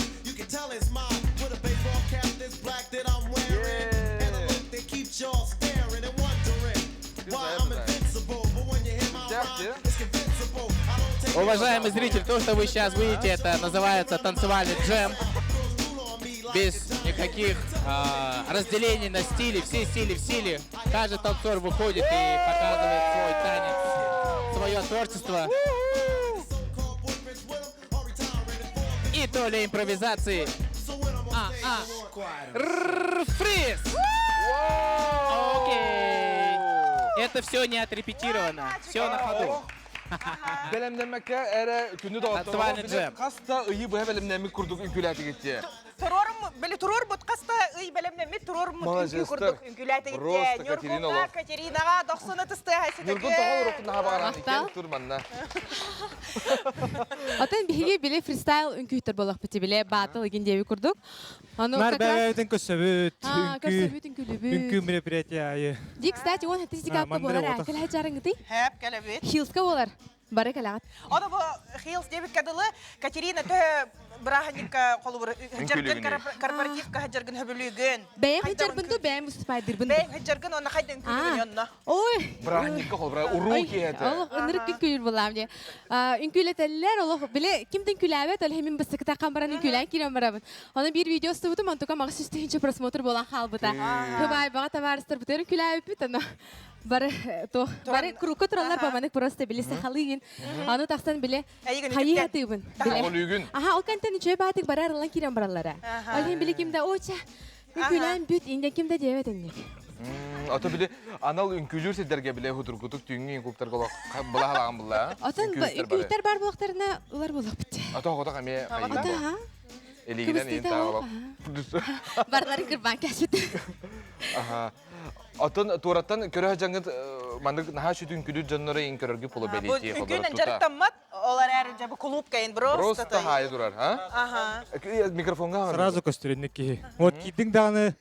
S3: Уважаемый зритель, то, что вы сейчас видите, это называется танцевальный джем. Без никаких разделений на стили, все стили в силе. Каждый танцор выходит и показывает свой танец, свое творчество. И то ли импровизации. Фриз! Окей. Это все не отрепетировано, все на ходу.
S1: Belemlenmekte ere günü dağıttı.
S3: Tanzıvani cem.
S1: Kasta iyi bu belemlenmek kurduk ülkületi gitti.
S2: Turor mu? Böyle turor bu kasta iyi belemle mi turor mu?
S1: Majester.
S2: Kurduk ünkülete
S1: Rosta
S2: gitti.
S1: Katerina
S2: Nurgun'a,
S1: Lov.
S2: Katerina'ga 90'ı tıstığı haysi
S1: Nurgun tağıl rokunda habaran iken turmanna.
S10: Атын биһиги биле фристайл үңкүйтер болох бити биле батыл гиндеби курдук. Аны
S9: Нар
S10: как раз
S9: бәйтен көсөбүт.
S10: көсөбүт үңкүлүбү.
S9: Үңкү мероприятие.
S10: Дик, кстати, он хатистикапта
S9: мандыры
S10: болар.
S9: отах.
S10: Кел хаҗарыңды.
S2: Hep kelebit.
S10: Хилска болар. Бары калагат.
S2: O da bu Hills debit kadılı Katerina tö brahanika kolu hıcırgın korporatifka hıcırgın höbülügün.
S10: Бәйәм хаҗарбынды, бәйәм Мустафайдыр бынды.
S2: Ben hıcırgın ona kaydı ünkülügün yanına.
S10: Ой.
S1: Brahnik kol bra uruki hete.
S10: Allah ынырык күлүр булам ди. Үңкүлетелләр Allah биле кимден күләбет, ал һемин бисыкта камбаран үңкүлән кирәм барабын. Аны бир видео стыбытым, антука магы сүстенче просмотр булан халбыта. Хыбай бага товарыстар бутер күләбет бит аны. Бары то бары крука туралар баманык просто билесе халыгын. Аны тахсан биле хайятыбын.
S1: Тағылүгін.
S10: Аха, ол кантен үчөй баатык барар алан кирәм бараллара. Ал һем биле кимдә оча. Күлән бүт инде кимдә дебет инде.
S1: Ata bile anal ünkülür sederge bile hudurgutuk düğünün kuptar kolak bula halağın bula.
S10: Атын үңкүйтер бар булактарына улар булак бит.
S1: Ata hoda kame
S10: Ата,
S1: kayın.
S10: ха?
S1: Eligiden in tağılak.
S10: Барлары кырбан кәсбит.
S1: Aha. Atın turattan köre hacangıt mandık naha şu ünkülür canlara in körörgü pulu
S2: Bu
S1: belediye
S2: ünkülün
S1: kolları
S2: jarık
S1: tuta.
S2: tammat. Olar erce bu kulüp kayın bro.
S1: Просто hayır durar ha?
S2: Aha.
S1: Mikrofonga var.
S9: Сразу көстөрөннүк ки. Вот кидин дагы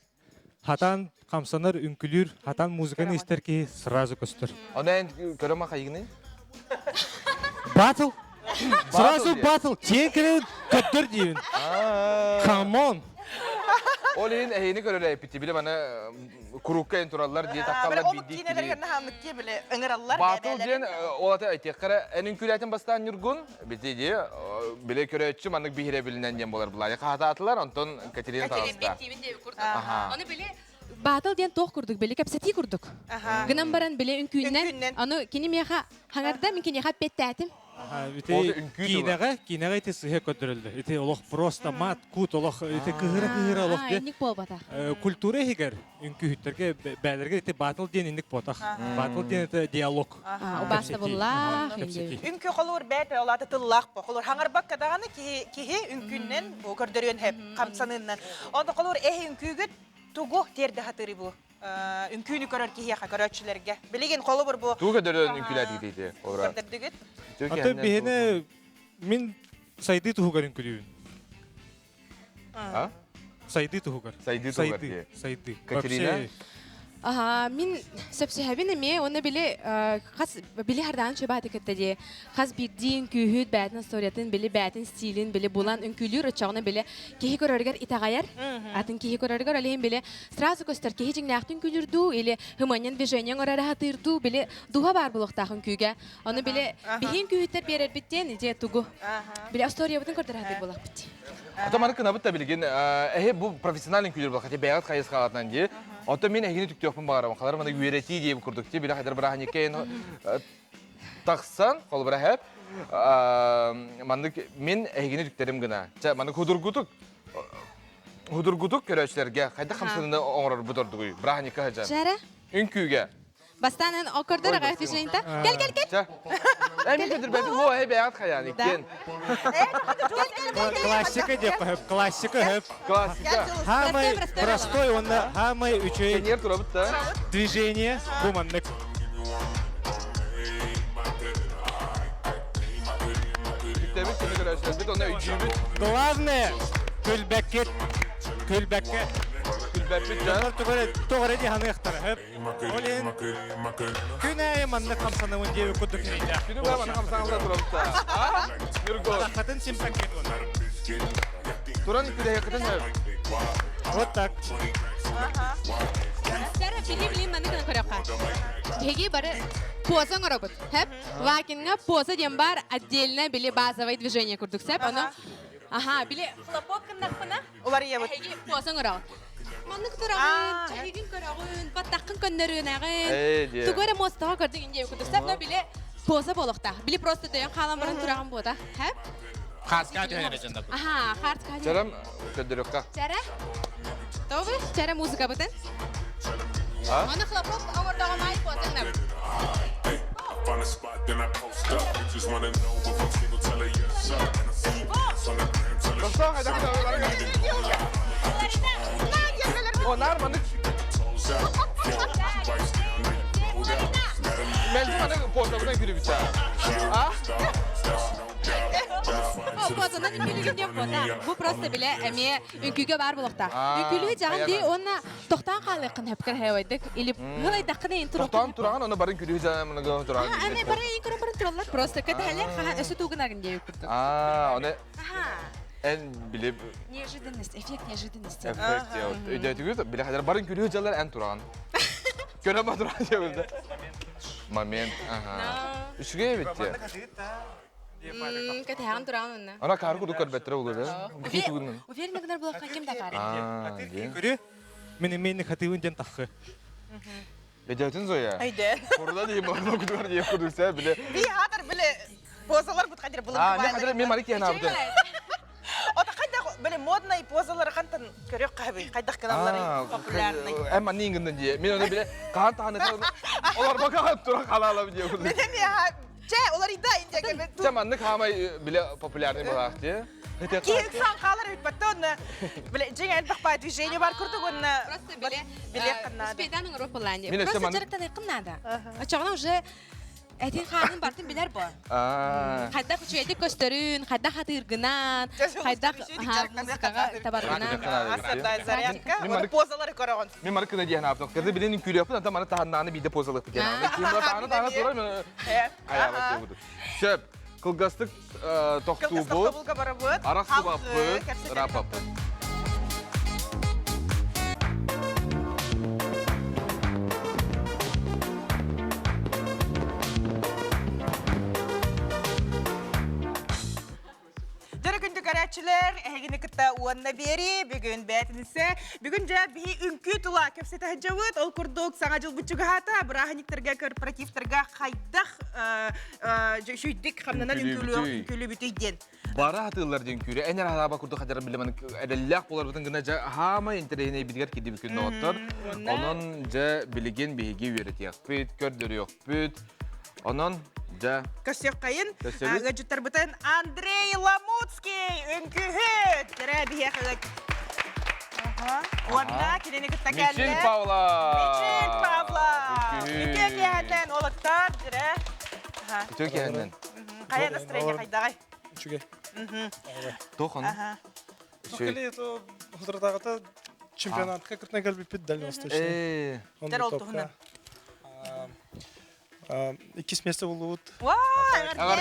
S9: хатан камсанар үңкүлүр, хатан музыканы истер ки сразу көстөр.
S1: Ona en köre ma kayını?
S9: Батл. Сразу
S1: diye.
S9: батл. Тен кире көттөр дейин. Come on.
S1: Olin ehini körele epiti bile bana kurukka en turallar diye
S2: Böyle
S1: takkallar
S2: oluk
S1: bildik.
S2: kineler yerine hamlık diye böyle ıngırallar.
S1: Batıl diyen olata aytekara en ünkületin bastan yurgun biti diye bile köre etçi mandık bihire bilinen diyen bolar bulaya. Kahata atılar ondan Katerina tağısta. Aha.
S10: Аны биле батыл ден тох курдук, биле капсати курдук.
S2: Aha.
S10: Гынан баран биле
S2: Үңкүннен.
S10: үңкүннен. Аны кини меха хаңарда мен кини хап петтәтим.
S9: Ите
S1: Ол да үңкүй
S9: кинеге ите сыһы көтөрүлдү. Ите олох просто мат кут олох ите кыгыра олох де.
S10: Ник болбата.
S9: Культура хигер үңкүйттерге бәлерге ите батыл ден индик потах. Батыл ден ите диалог.
S10: О баста булла.
S2: Ünkü kolur bete olata tılлах bu. Kolur hangar bak kadağını ki ünkünnen bu gördürüyen hep kamsanından. Onda kolur ünkügüt tugu terde hatırı bu. Үңкүйнү көрөр кихияка көрөчүлерге. Билеген колу бар бу.
S1: Туга дөрөн үнкүләди дейди. Ора.
S2: Көрдөрдүгүт.
S9: Аты бихене мин сайды туһугар үнкүлүүн.
S1: А?
S9: Сайды туһугар.
S1: Сайды тугар.
S9: Сайды.
S1: Катерина?
S10: Мин сөпсөһәбин эме, оны биле хас биле хардан чөбаты кеттеди. Хас бирдин күһүт бәтин историятын биле бәтин стилин биле булан үнкүлүр очагына биле кихи көрөргөр итагаяр. Атын кихи көрөргөр алейм биле сразу көстөр кихи жиңнактын күлүрдү или хыманьян движение орара хатырду биле дуга бар булуктагын күгө. Оны биле бихин күһүттер берер биттен иде тугу. Биле историябытын көрдөр хатыр булак бит.
S1: Атаманы кына бутта билген, бу профессиональный күлүр бул, хати бәгат кайыс калатан ди. Ата мен әгене түктөкпүн багарам. Калар мана үйрәти дип курдук ди. Биле хәдер бирахни кейин таксан, кол бирахып. Мандык мен әгене түктерим гына. Ча мана худургутук көрөчләргә кайда хамсында оңрар бутордугы. Бирахни каҗа.
S10: Жара?
S1: Үнкүгә.
S10: Бастан окордор агайт движениета. Кел.
S1: Мен кедер бәбе бу бәгат хаян икен.
S9: Классика деп коюп, классика.
S1: Классика.
S9: Самый простой, он самый учей
S1: Кенер тура бутта.
S9: движение гуманнык.
S1: Түктәбек көне көрөчләр бит, аны үҗүбүт.
S9: Главное күлбәккет. Күлбәккә.
S1: Күлбәпит жа.
S9: Тоғыры диханы яқтары. Олен күнәйі манны қамсанымын деуі күдік нейді.
S1: Күні бар мана хамсаңызда тура бутта. Юрго.
S9: Қатын симпакет оны.
S1: Туран күдә якытын.
S9: Вот так.
S10: Сара билим манны кына көрөкка. Хеги бары поза робот. Хеп вакинга поза дем бар отдельно биле базовое движение курдук сеп. Оно биле хлопок кыннакпына.
S2: Улар ебет.
S10: Хеги поза робот. Маннык турагын, чагын көрөгүн, баттакын көндөрүн агын. Тугара мостага көрдүк инде курдук сеп, но биле поза болохта. Биле просто дөйөн калам баран тураган бода. Хеп?
S3: Хаска дөрөжөндө.
S10: Хартка.
S1: Жарам көдөрөккә.
S10: Чара? Тобы? Чара музыка бутын? Аны хлопок авырдагы май поза.
S11: Find a spot, then I post up. Just wanna know if I'm single, tell her yes, sir. And I see you on the gram, tell her
S1: Dostlar, hadi Onlar bana
S11: toes out. Wipes down, like rolled out.
S1: bence bana portadan gülü bir tane. Ha?
S10: Позадан үнкүлүгүн деп бода. Бу просто биле эме үнкүгө бар булукта. Үнкүлүгү жаган ди онна токтан калыкын хепкер хевайдык. Или гылай дакны интро.
S1: Токтан турган оны барын гülü жамына гылы турган.
S10: Аны бары инкүрө барын туралар. Просто кетелер ха өсү тугунагын деп курду.
S1: Оны en bilip
S10: Неожиданность, эффект неожиданности.
S1: effekt ya. Ödetügüz bile kadar bарын gülü jalar en turgan. Göreme turgan şey Момент. Üçge bitti.
S10: Кетеган туран онна.
S1: Ана каргу дукар бетре olur da.
S10: Уверена гынар булакка ким да кар.
S9: Көрі, мен хатыуын ден тақы.
S1: Ödetün zoya.
S2: Ayde.
S1: Orada diyeyim orada kuduvar diye kudursa bile.
S2: Bir hatar bile pozalar bu kadar bulundu.
S1: Ne kadar men malik yana yaptı.
S2: O da kayda böyle modnay pozaları kantan körük kahve. Kayda kanalları popülerni.
S1: Ama ningin diye. Men onu bile kan tanı. Onlar bakan turan kalalı diye.
S2: Neden ya? Onlar iddia ince gibi.
S1: Zamanlık hamay bile popülerni bırak diye.
S2: Ki insan kalır bitmekte onu. Bile cengen bakpa движение var kurduk onu.
S10: Просто
S2: bile kanada.
S10: Спеданын Европаланде.
S1: Мен
S10: Просто
S1: өсемін.
S10: жарықтан якын нада. Очағына уже әтен ханын бартын билер бо. Қайда күчейді көстерін, қайда хатыргынан, қайда музыкаға табаргынан.
S2: Асырдай зарядка. Onu pozaları koruğun.
S1: Men malik ne diye ne yaptım? Kızı bilinin külü yaptı. Tam bana tahanlarını bir de pozalık bir tane. Kimler tahana turar mı? Ayağa bakıyor. Şöp. Kılgastık toktu bu. Arası babı. Rapapı.
S2: Görəçilər, əgini kıta uanna beri, bugün bətinisi. Bugün də bir ünkü tula köpsete həcavut, ol kurduk sana jıl buçuğa hata, bırahaniklərgə, korporativlərgə qaydaq şüydük xamnanan ünkülü bütüydен.
S1: Bara hatırlar diyen küre, en araba kurduk hacer bilemen, edellak bolar bütün güne hama interehine bilgiler kedi bir gün notlar. Onun bilgin bilgi üretiyek büt, gördür yok büt. Onun
S2: Köstek kayın, gacıtlar bütün Andrei Lamutski, ünkühüt. Tere bihe kılık. Онна келені күтті
S1: Мичель
S2: кәлі.
S1: Павла.
S2: Мичель Павла. Үтек ехәнден олықтар жүрі.
S1: Үтек ехәнден.
S2: Қая настроение қайдағай?
S12: Үчүгө.
S1: Тохон.
S12: Тохали то худратагата чемпионатка кыртна келбипит дальневосточный.
S2: Дер ол тухынан.
S12: 2 месте болуут.
S2: Вай,
S1: Агар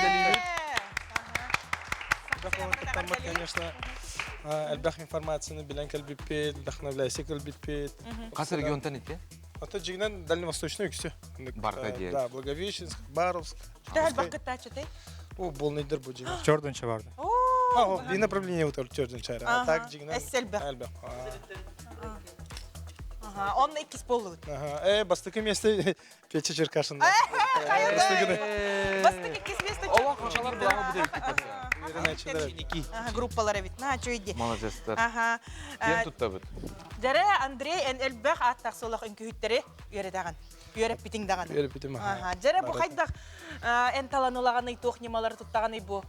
S12: Там, конечно, элбах информацияны билен келбипит, вдохновляйся келбипит.
S1: Касы регионтан итте?
S12: Это жигнан дальневосточный үксі.
S1: Барта дейін.
S12: Да, Благовещенск, Баровск.
S2: Дәл бақытта чыты?
S12: О, болнайдыр бұл жигнан.
S9: Чордонча барды.
S12: И направление вот чордон чайра. А так жигнан.
S2: Эсселбек.
S12: Элбах.
S2: Онны 2 болуут.
S12: Бастыкы месте Печа Черкашин.
S2: Бастык 2 месте.
S1: Ола қошалар бұлағы бұдей.
S2: Группалары бит. Чөйді.
S1: Молодецтер. Кем тұтта бұд?
S2: Дәрі Андрей Элбек аттақ солақ үнкүйіттері үйретаған. Үйреп бітіңдаған.
S12: Үйреп бітім.
S2: Дәрі бұл қайдақ энталанулағаны тоқ немалары тұттағаны бұл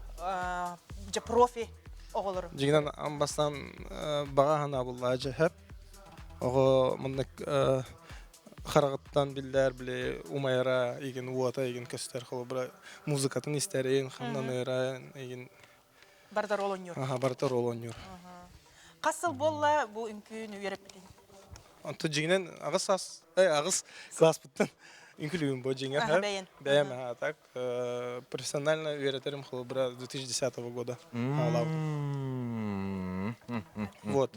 S2: профи оғылыры.
S12: Жигнан амбастан баға ғана бұл ажы хәп. Оғы мұндық қарағыттан білдер біле умайра еген уата еген көстер қылы бір музыкатын істерін, қамнан өйрайын еген...
S2: Бардар ол ойныр.
S12: Бардар ол ойныр.
S2: Қасыл болла бұл үнкүйін үйеріп білін?
S12: Анты жигнен ағыз класс бұттан үнкілігін бұл жигнен.
S2: Бәйін.
S12: Бәйін, так. Профессионально үйретерім қылы бір 2010 года. Вот.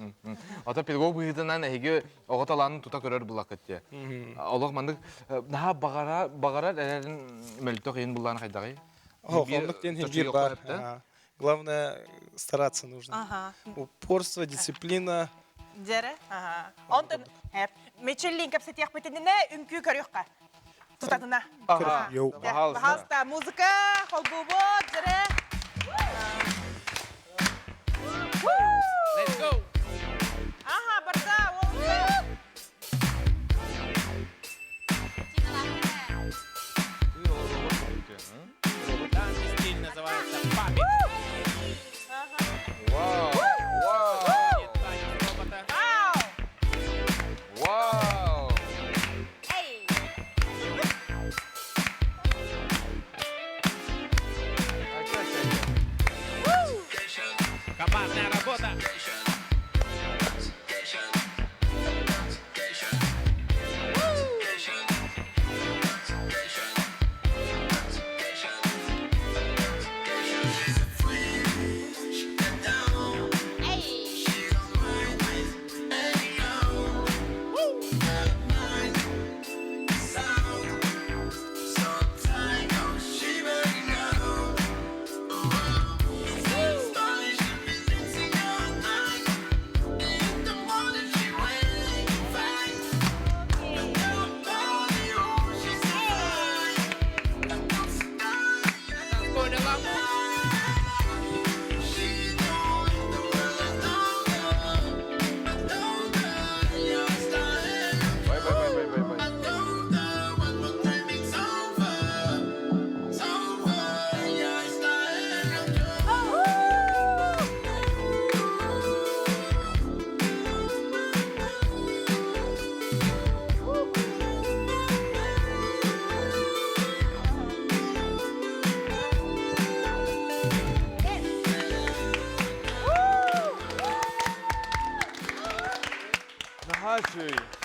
S1: Ата педагог бұйыдынан әйге оғыталанын тұта көрер бұлақ кетте. Олық мандық, наға бағарар әрерін мәлітті қиын бұллағын қайдағы?
S12: Оғылдық ден хембир бар. Главное, стараться нужно. Упорство, дисциплина.
S2: Дәрі? Онтын, мечеллин кәпсет яқ бетіндіне үнкі көріққа. Тұтатына. Бағалыста музыка, қолбубот, дәрі.
S3: Let's go!
S2: Барда, олды!
S3: Данный стиль называется папик.
S1: Вау! Вау! Вау!
S3: Командная работа.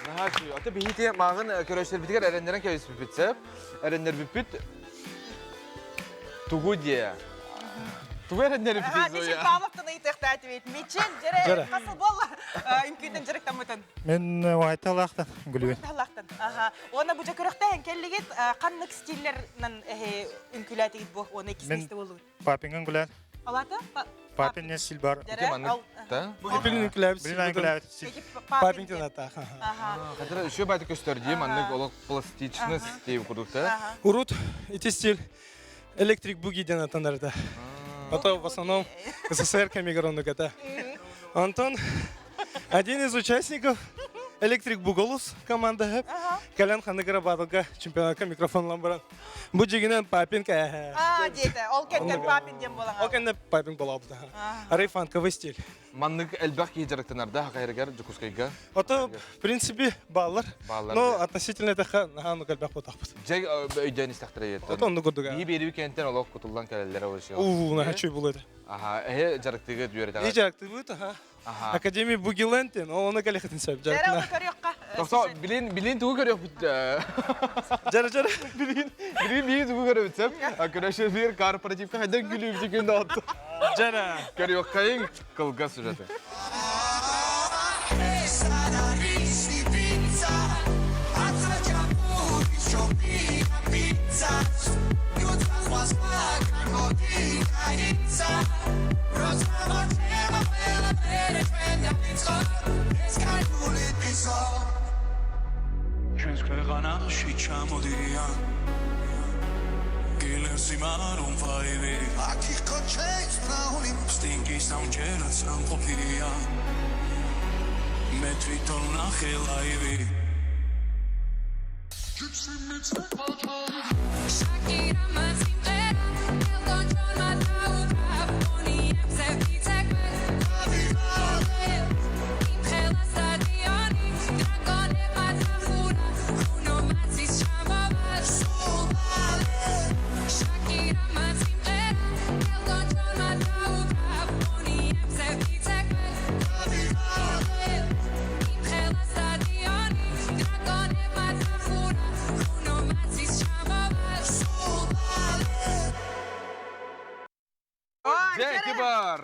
S1: Нахачуй. Ата бихите мағын көрәшілер бітігер әрендерін кәуес біпітсіп, әрендер біпіт тугу де. Тугу әрендер біпіт зоя.
S2: Мичел Павловтың ұйтықты әтібет. Мичел, жәрі, қасыл болла үнкүйдің жүріктен мұтын.
S9: Мен уайта лақтан, гүлбен.
S2: Талақтан. Оны бұжа көріқті әнкелігет қанлық стиллернен үнкіләті ет бұл, оны екісінесті болуы.
S9: Папинган гүләр.
S2: Алаты?
S9: Папин не сил бар.
S12: Білін үнкіләбі
S9: Білін гүләр.
S12: Папингтен атақ.
S1: Қатыр үші бәті көстерді, маннық олық пластичны стейв күрікті.
S12: Урут, эти стиль электрик бугиден атанарды. Это в основном СССР Камигоронок это. Антон, один из участников Электрик Буголус команда хэп. Калян Ханагара Баталка, чемпионатка микрофон ламбаран. Буджигинен папинка.
S2: Дейді, ол кәнген папин дем болаға.
S12: Ол кәнген папин болабыда. Рейфанковый стиль.
S1: Маннык элбах киджарыктанарда хакайрыгар жукускайга.
S12: Ото, в принципе, баллар.
S1: Баллар.
S12: Но относительно это хану кальбах потахпыт.
S1: Жай өйдөн истактыры.
S12: Ото онду көрдүк.
S1: Би бери кенттен олок кутулдан келелер өшө.
S12: На хочу было это.
S1: Ага, жарыктыгы дүйөрөт.
S12: И жарыкты будет, ага. Академия Бугиленте, но он калехатын сап.
S2: Жара оны көрөкка.
S1: Токто, билин тугу көрөк бит.
S12: Жара.
S1: Билин тугу көрөк бит. Акырашыр бир корпоративка хайдан күлүп дигенде атты.
S12: Жара.
S1: Көрөк кайын кылга сюжеты.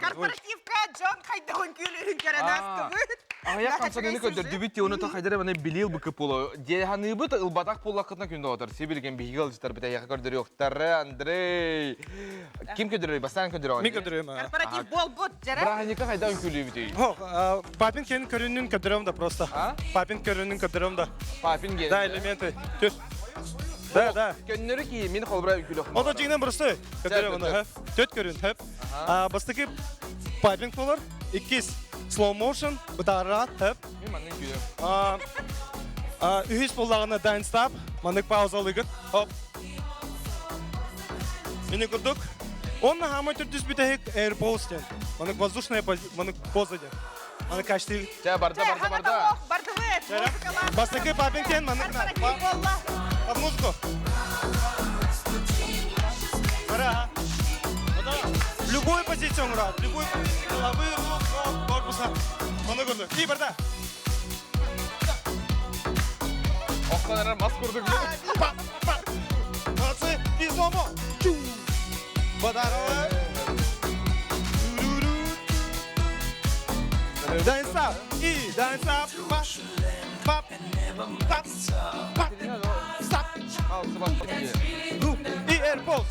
S2: Корпоративка Джон хайдагын күлүрүн керенастыбыт.
S1: Ая камсаныны көдөр дүбит оны та хайдара бана билил быкы поло. Деханы бут ылбатак поллакытна күндө отыр. Себилген бигел житар бит аяка көрдөр жоктар. Андрей. Ким көдөр бастан көдөр?
S12: Мен көдөр.
S2: Корпоратив бол бут жара.
S1: Браханика хайдан күлүп бит.
S12: Папин кен көрүнүн көдөрөм да просто. Папин көрүнүн көдөрөм да.
S1: Папин ген.
S12: Да, элементы. Да.
S1: Көннөрү ки мен холбра күлөк.
S12: Ото жигнен просто көдөрөм аны. Төт көрүн хөп. Бастыки папинг болор. Иккис slow motion бутарат хөп.
S1: Мен манын күлөм.
S12: Үхис боллагына дайн стап. Манык паузалыгыт. Хоп. Мени көрдүк. Он хамы түрдүс битек airpostен. Манык воздушная манык позаде. Манык качты.
S1: Барда.
S12: Бастыки папинг кен манык. Под музыку. Пора. В любую позицию мурат. В любую позицию головы, рук, ног, корпуса. Он играет. И барда.
S1: Останарар мас көрдүк.
S12: Молодцы. И зомо. Бадарова. Дайн стап. И дайн стап. Пап. Пап. Пап. Стап. И airpost.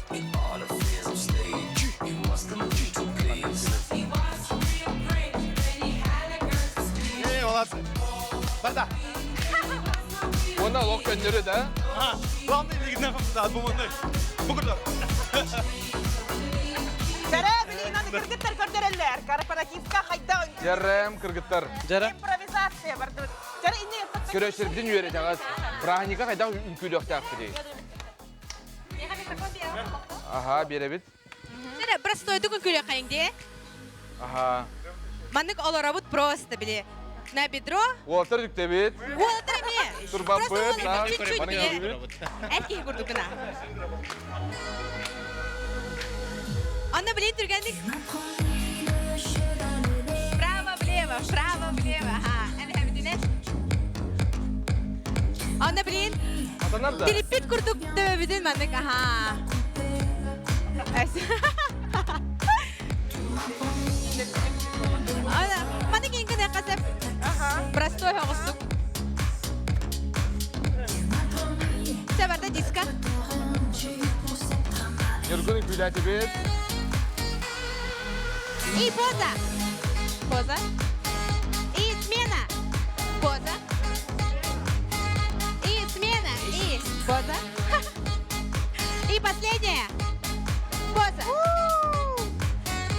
S12: Молодцы. Барда.
S1: Оны лок көннөрү да.
S12: Главный лигне да, бумонды. Бугурда.
S2: Жара билин аны кыргыттар көрдөрөлөр. Корпоративка хайдан.
S1: Жарам кыргыттар.
S2: Импровизация барды. Жара инне
S1: көрөшөр бидин үйрө жагат. Браханика хайдан күлөк тагып дейт. Ага, беребит.
S10: Жара простой дугун күлөк кайыңде.
S1: Ага.
S10: Манык олоробут просто биле. На бедро.
S1: Уолтер жүктебит.
S10: Уолтер эме.
S1: Турбапыт.
S10: Чуть-чуть биле. Эркек курдукуна. Аны биле түргәндик. Право-влево. Әнә Аны биле.
S1: Атанарда.
S10: Трипит курдук дебиден манык. Ага. Ана, манык инкене касап. Простой хогустук. Сәбәрдә диска.
S1: Йөргөн күләтебит.
S10: И поза. И смена. Поза. И смена. И поза. И последняя. Поза.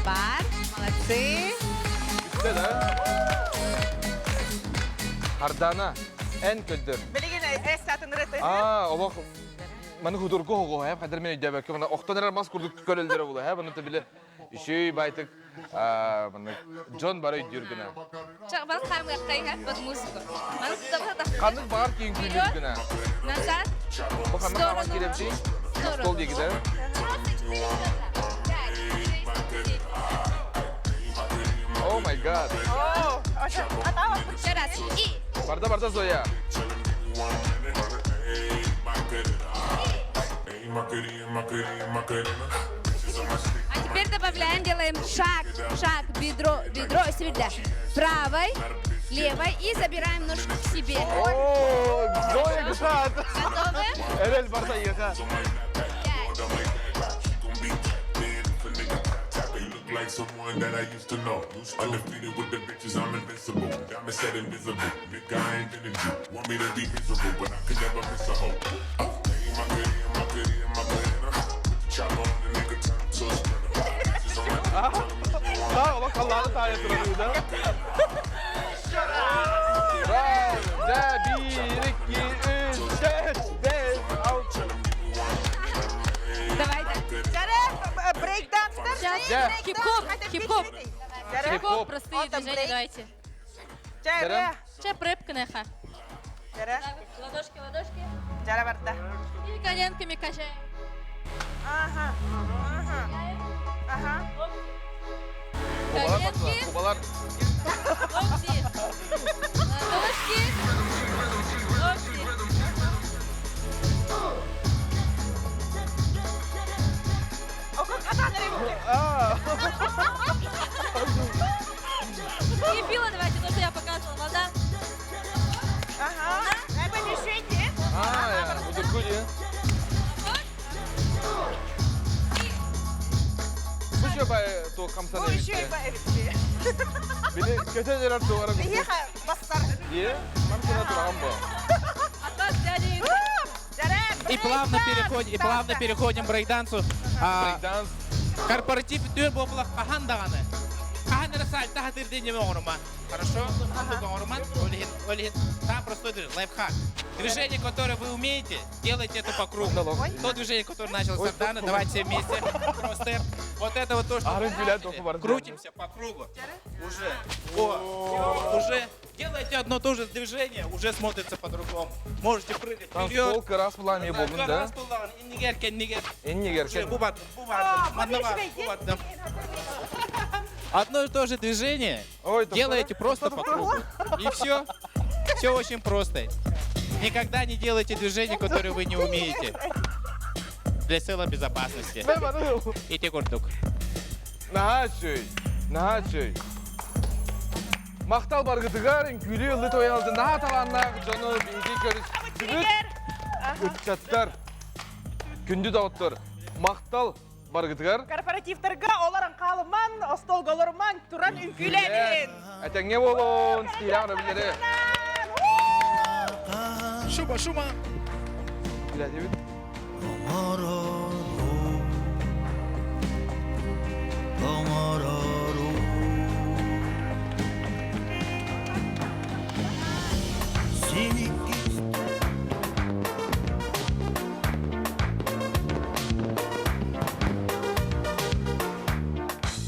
S10: Бар. Молодцы.
S1: Хардана. Эн көдөр.
S2: билигин эстатын рете.
S1: Олох маны худурго хого, хадыр мен өйдөбөк. Мына октонар мас курдук көрөлдөрө боло. Мына биле. Үшүй байтык Джон бары дүргіні.
S5: Чак бал камер кайга под музыку. Ман да.
S1: Қандық бағар кейін күйлергіні.
S5: Назад.
S1: Бұл қандық қаман керемді? Стол дегіді. О май гад.
S5: Еще раз. И.
S1: Барда Зоя.
S5: А теперь добавляем, делаем шаг, бедро, и сверда. Правой, левой и забираем ножку к себе.
S1: О, Зоя гад.
S5: Готовы?
S1: Эрел барда еха.
S11: Like someone that I used to know. Undefeated with the bitches, I'm invincible. Diamond said invisible. Nigga, I ain't gonna do. Want me to be miserable, but I could never miss a hoe. My goodie. Put the chopper on the nigga, turn him to a sprinter. Bitches on my
S1: Bak Allah'ını tane duruyor da. Bravo. 1, 2, 3, 4, 5, 6.
S5: Давайте.
S2: Брейк-данс.
S7: Хип-хоп.
S1: Хип-хоп.
S7: Простые движения, давайте. Чеп, рэп, кнеха. Ладошки. И коленками качаем.
S2: Ага.
S7: Коленки,
S1: Kubalar.
S7: локти. Ладошки. Локти. И пила давайте, то, что я показывала. Вода.
S2: Ага. Это движение.
S1: Ya, budur kuyu. Bu şey bay to kamsan
S2: Bu işi
S1: evde.
S2: evet.
S1: Beni kötü jerar duvara koydu.
S2: Niye bastar?
S1: Diye, kamsana durağım bu.
S7: А так, дядя.
S3: И плавно переходим к брейкдансу.
S1: Breakdance.
S3: Корпоратив төр боплах кахан даганы. Кахан расаль та хатыр денеме орма. Хорошо? Орма. Олин. Там простой движение. Лайфхак. Движение, которое вы умеете, делайте это по кругу. То движение, которое начал Сардана, давайте все вместе. Кросс-степ. Вот это вот то, что вы начали. Крутимся по кругу. Уже. Делайте одно то же движение, уже смотрится по-другому. Можете прыгать
S1: Там
S3: вперед.
S1: сколько раз плане болдun da.
S3: Уже одно и то же движение делаете просто по кругу. И все. Все очень просто. Никогда не делайте движения, которые вы не умеете. Для целой безопасности. Ити куртук.
S1: Нахачый. Мақтал баргытыгар, күлі ұлы тоялды, наға таланнақ, жоны бейге көріс, жүгіт, өтчаттар, күнді дауыттыр. Мақтал баргытыгар.
S2: Корпоративтерге оларын қалыман, остолголырман, туран үкілерін.
S1: Әтәңе болуын, стилағына білері.
S3: Шума.
S1: Біләді бит.